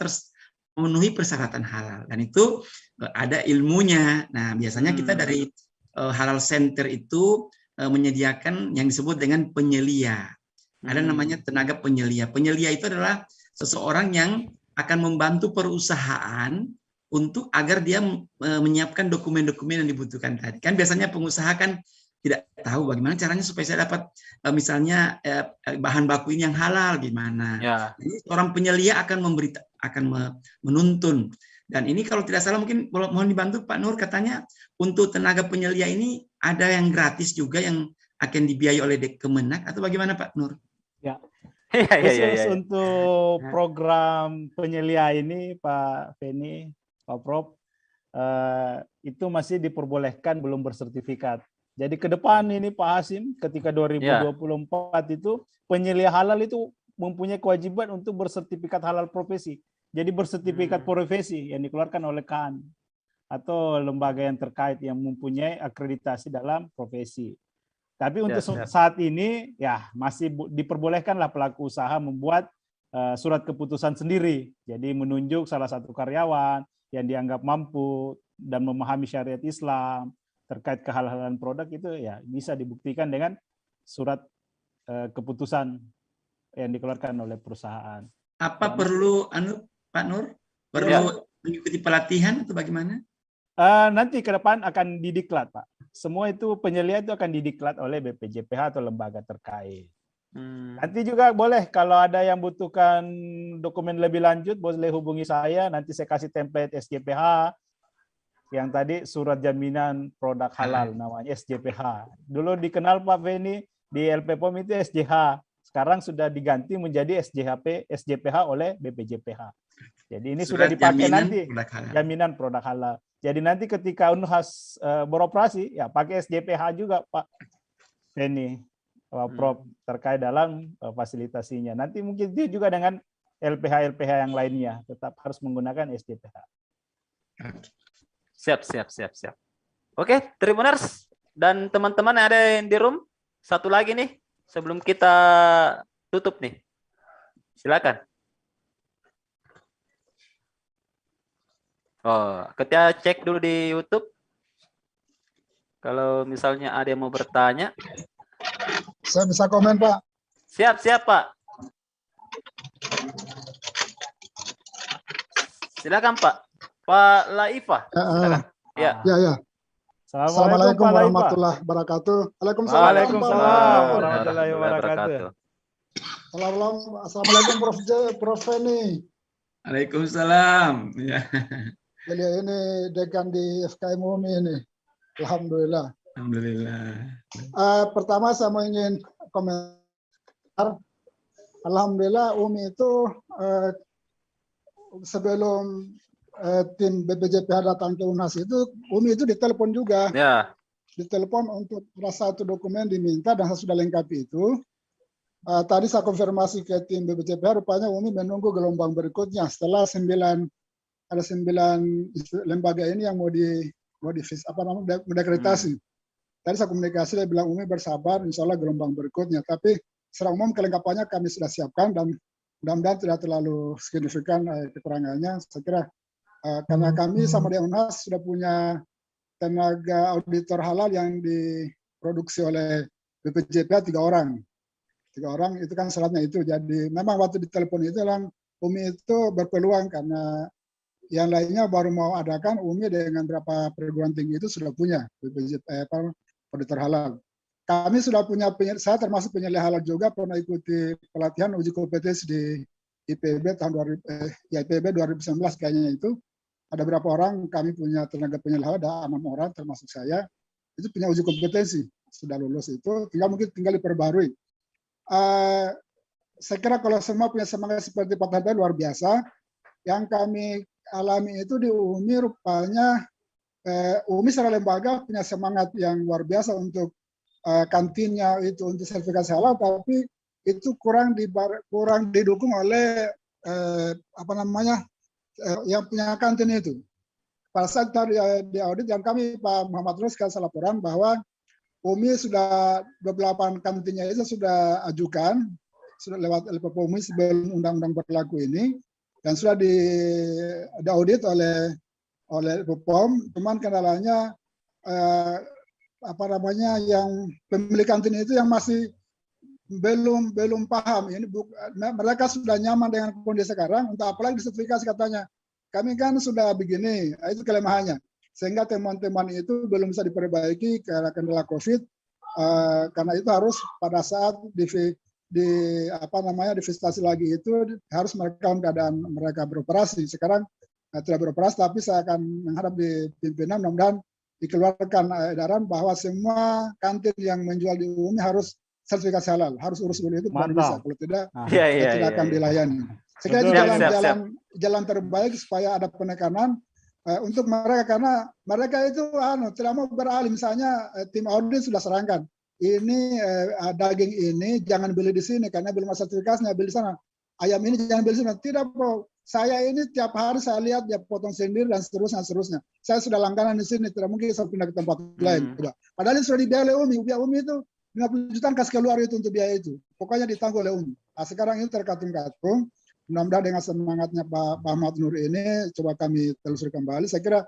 S3: memenuhi persyaratan halal. Dan itu ada ilmunya. Nah biasanya kita dari Halal Center itu menyediakan yang disebut dengan penyelia. Ada namanya tenaga penyelia. Penyelia itu adalah seseorang yang akan membantu perusahaan untuk agar dia menyiapkan dokumen-dokumen yang dibutuhkan tadi. Kan biasanya pengusaha kan tidak tahu bagaimana caranya supaya saya dapat misalnya bahan baku ini yang halal gimana.
S1: Ya.
S3: Jadi orang penyelia akan menuntun. Dan ini kalau tidak salah mungkin mohon dibantu Pak Nur, katanya untuk tenaga penyelia ini ada yang gratis juga yang akan dibiayai oleh Kemenak atau bagaimana Pak Nur?
S2: Ya.
S1: Khusus
S2: untuk program penyelia ini Pak Feni, Pak Prof, itu masih diperbolehkan belum bersertifikat. Jadi ke depan ini Pak Hasim ketika 2024 itu penyelia halal itu mempunyai kewajiban untuk bersertifikat halal profesi. Jadi bersertifikat profesi yang dikeluarkan oleh KAN. atau lembaga yang terkait yang mempunyai akreditasi dalam profesi. Tapi untuk
S1: siap.
S2: saat ini ya masih diperbolehkanlah pelaku usaha membuat surat keputusan sendiri. Jadi menunjuk salah satu karyawan yang dianggap mampu dan memahami syariat Islam terkait kehalalan produk itu ya bisa dibuktikan dengan surat keputusan yang dikeluarkan oleh perusahaan.
S3: Apa perlu Pak Nur? Perlu mengikuti pelatihan atau bagaimana?
S2: Nanti ke depan akan didiklat, Pak. Semua itu penyelia itu akan didiklat oleh BPJPH atau lembaga terkait. Nanti juga boleh kalau ada yang butuhkan dokumen lebih lanjut boleh hubungi saya. Nanti saya kasih template SJPH yang tadi surat jaminan produk halal namanya SJPH. Dulu dikenal Pak Beni di LPPOM itu SJH. Sekarang sudah diganti menjadi SJPH oleh BPJPH. Jadi ini sudah dipakai nanti jaminan produk halal. Jadi nanti ketika Unhas beroperasi ya pakai SJPH juga Pak Beni. Prof terkait dalam fasilitasinya. Nanti mungkin dia juga dengan LPH yang lainnya tetap harus menggunakan SJPH.
S1: Siap. Oke, Tribuners dan teman-teman ada yang di room, satu lagi nih sebelum kita tutup nih. Silakan. Kita cek dulu di YouTube. Kalau misalnya ada yang mau bertanya.
S6: Saya bisa komen, Pak.
S1: Siap, Pak. Silakan, Pak. Pak Laifah. Silakan.
S6: Ya. Assalamualaikum warahmatullahi wabarakatuh.
S2: Waalaikumsalam warahmatullahi wabarakatuh.
S6: Assalamualaikum Prof. Beni.
S3: Waalaikumsalam. Ya.
S6: Jadi ini dekan di FKM UMI ini. Alhamdulillah. Pertama saya mau ingin komentar. Alhamdulillah UMI itu sebelum tim BPJPH datang ke Unhas itu UMI itu ditelepon juga.
S1: Ya.
S6: Ditelepon untuk salah satu dokumen diminta dan saya sudah lengkapi itu. Tadi saya konfirmasi ke tim BPJPH, rupanya UMI menunggu gelombang berikutnya setelah 9 lembaga ini yang mau diakreditasi. Tadi saya komunikasi, dia bilang UMI bersabar, insya Allah gelombang berikutnya. Tapi secara umum kelengkapannya kami sudah siapkan dan mudah-mudahan tidak terlalu signifikan kekurangannya. Saya kira karena kami sama dengan Unhas sudah punya tenaga auditor halal yang diproduksi oleh BPJPH 3 orang. 3 orang itu kan syaratnya itu. Jadi memang waktu ditelepon itu yang UMI itu berpeluang karena yang lainnya baru mau adakan, UMI dengan berapa perguruan tinggi itu sudah punya BPJPH auditor halal. Kami sudah punya, saya termasuk penyelia halal juga, pernah ikuti pelatihan uji kompetensi di IPB tahun 2019 kayaknya itu. Ada berapa orang kami punya tenaga penyelia halal, ada 6 orang termasuk saya, itu punya uji kompetensi, sudah lulus itu, tinggal diperbarui. Saya kira kalau semua punya semangat seperti Pak Tata luar biasa. Yang kami alami itu di UMI rupanya UMI secara lembaga punya semangat yang luar biasa untuk kantinnya itu untuk sertifikasi halal, tapi itu kurang didukung oleh yang punya kantin itu. Pada saat di audit yang kami Pak Muhammad Rus kasih laporan bahwa UMI sudah beberapa kantinnya itu sudah ajukan, sudah lewat LPPOM sebelum undang-undang berlaku ini, dan sudah diaudit oleh BPOM, cuman kendalanya yang pemilik kantin itu yang masih belum paham ini mereka sudah nyaman dengan kondisi sekarang, untuk apalagi disertifikasi katanya. Kami kan sudah begini, itu kelemahannya. Sehingga teman-teman itu belum bisa diperbaiki karena kendala COVID, karena itu harus pada saat divestasi lagi itu harus mereka keadaan mereka beroperasi. Sekarang tidak beroperasi, tapi saya akan menghadap di pimpinan, mudah-mudahan dikeluarkan edaran bahwa semua kantin yang menjual di UMI harus sertifikasi halal, harus urus dulu itu baru bisa. Kalau tidak, tidak akan dilayani. Sekali jalan terbaik supaya ada penekanan untuk mereka, karena mereka itu tidak mau beralih. Misalnya tim audit sudah serangkan, ini daging ini jangan beli di sini karena belum ada sertifikasinya, beli di sana. ayam ini jangan beli sini. Tidak bro, saya ini tiap hari saya lihat dia potong sendiri dan seterusnya. Saya sudah langganan di sini, tidak mungkin saya pindah ke tempat lain. Padahal ini sudah dibiayai oleh Umi. Umi itu 50 juta kasih keluar itu untuk biaya itu. Pokoknya ditanggung oleh Umi. Nah, sekarang ini terkatung-katung. Mudah-mudahan dengan semangatnya Pak Ahmad Nur ini coba kami telusuri kembali. Saya kira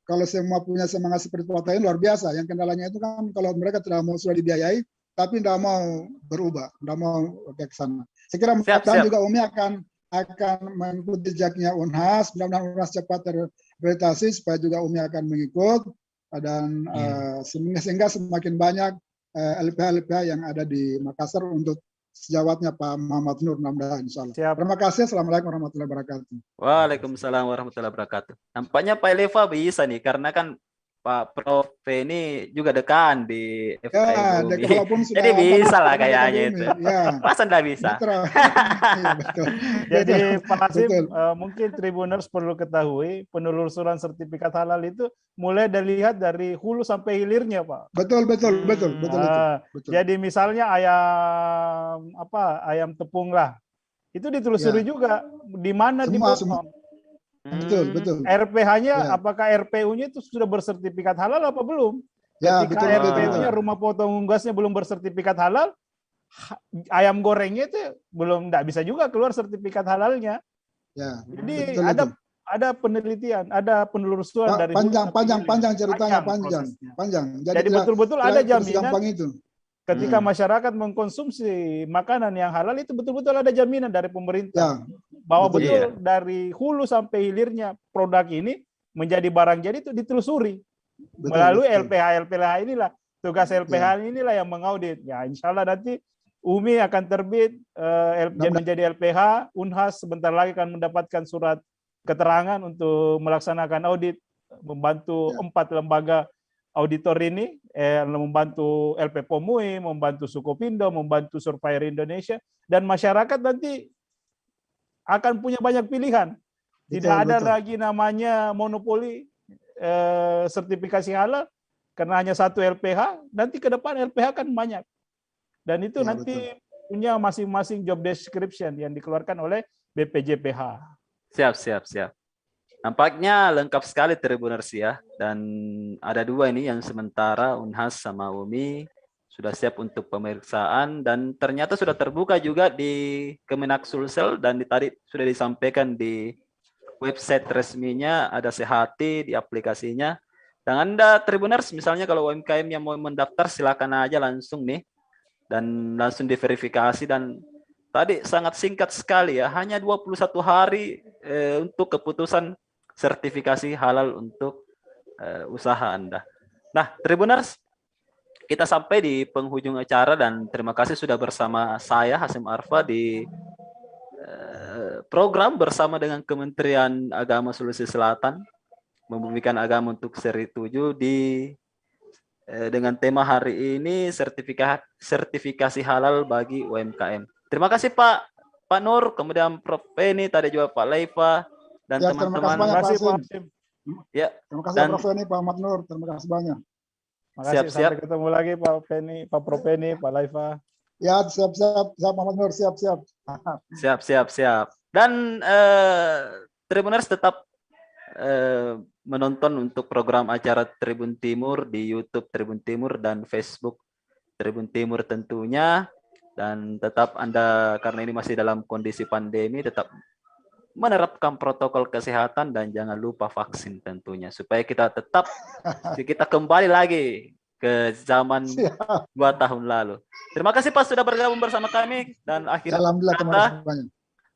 S6: kalau semua punya semangat seperti Pak ini luar biasa. Yang kendalanya itu kan kalau mereka tidak mau sudah dibiayai, tapi tidak mau berubah, tidak mau ke sana. Saya kira mudah-mudahan juga Umi akan mengikuti jejaknya Unhas. Mudah-mudahan Unhas cepat terakreditasi supaya juga Umi akan mengikut dan sehingga semakin banyak LPH-LPH yang ada di Makassar untuk sejawatnya Pak Muhammad Nur, mudah-mudahan insyaallah. Terima kasih. Assalamualaikum warahmatullahi wabarakatuh.
S1: Waalaikumsalam warahmatullahi wabarakatuh. Nampaknya Pak Leva bisa nih, karena kan Pak Prof ini juga dekan di FKM. Jadi bisa lah kayaknya itu. Ya. Masa enggak bisa?
S2: Ya, jadi Pak Hasim, mungkin Tribuners perlu ketahui penelusuran sertifikat halal itu mulai dilihat dari hulu sampai hilirnya, Pak.
S6: Betul. Jadi
S2: misalnya ayam tepung lah, itu ditelusuri juga di mana dipotong.
S6: Betul.
S2: RPH-nya, apakah RPU-nya itu sudah bersertifikat halal apa belum?
S6: Ya,
S2: ketika RPU-nya rumah potong unggasnya belum bersertifikat halal, ayam gorengnya itu tidak bisa juga keluar sertifikat halalnya.
S6: Ya.
S2: Jadi ada penelitian, ada penelusuran dari
S6: panjang ceritanya panjang.
S2: Jadi betul-betul ada jaminan
S6: itu.
S2: Ketika masyarakat mengkonsumsi makanan yang halal itu betul-betul ada jaminan dari pemerintah bahwa betul dari hulu sampai hilirnya produk ini menjadi barang jadi itu ditelusuri melalui LPH inilah, tugas LPH inilah yang mengaudit. Ya, insya Allah nanti Umi akan terbit menjadi LPH, Unhas sebentar lagi akan mendapatkan surat keterangan untuk melaksanakan audit, membantu 4 lembaga auditor ini, membantu LP POMUI, membantu Sukopindo, membantu Surveyor Indonesia, dan masyarakat nanti akan punya banyak pilihan. Tidak ada lagi namanya monopoli sertifikasi halal, karena hanya satu LPH, nanti ke depan LPH kan banyak. Dan itu nanti punya masing-masing job description yang dikeluarkan oleh BPJPH.
S1: Siap. Nampaknya lengkap sekali Tribuners ya. Dan ada 2 ini yang sementara Unhas sama Umi sudah siap untuk pemeriksaan, dan ternyata sudah terbuka juga di Kemenak Sulsel, dan tadi sudah disampaikan di website resminya, ada Sehati di aplikasinya. Dan Anda Tribuners misalnya kalau UMKM yang mau mendaftar silakan aja langsung nih, dan langsung diverifikasi, dan tadi sangat singkat sekali ya, hanya 21 hari untuk keputusan sertifikasi halal untuk usaha Anda. Nah, Tribuners, kita sampai di penghujung acara, dan terima kasih sudah bersama saya Hasim Arfa di program bersama dengan Kementerian Agama Sulawesi Selatan, Membumikan Agama untuk seri 7 dengan tema hari ini sertifikasi halal bagi UMKM. Terima kasih Pak Nur, kemudian Prof Penny, tadi juga Pak Leva, dan teman-teman.
S6: Terima kasih Pak Hasim.
S1: Ya,
S6: terima kasih Prof Penny, Pak Ahmad Nur, terima kasih banyak.
S2: Siap. Sampai ketemu lagi Pak Penny, Pak Prof Penny, Pak Laifa.
S6: Ya, siap Muhammad Nur, siap.
S1: Siap. Dan Tribuners tetap menonton untuk program acara Tribun Timur di YouTube Tribun Timur dan Facebook Tribun Timur tentunya. Dan tetap Anda, karena ini masih dalam kondisi pandemi, tetap menerapkan protokol kesehatan dan jangan lupa vaksin tentunya, supaya kita kembali lagi ke zaman 2 tahun lalu. Terima kasih Pak sudah bergabung bersama kami, dan akhirnya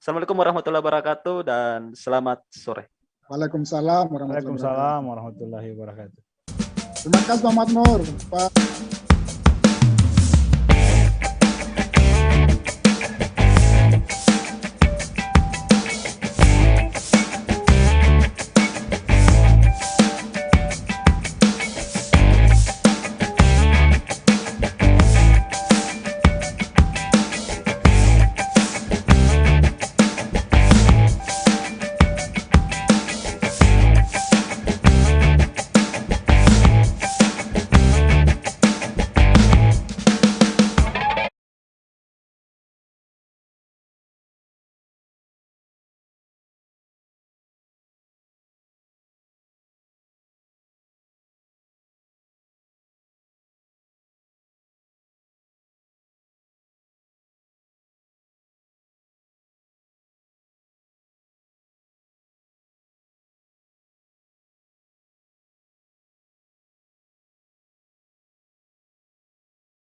S1: Assalamualaikum warahmatullahi wabarakatuh dan selamat sore.
S6: Waalaikumsalam
S2: warahmatullahi wabarakatuh.
S6: Terima kasih Pak Ahmad Nur, Pak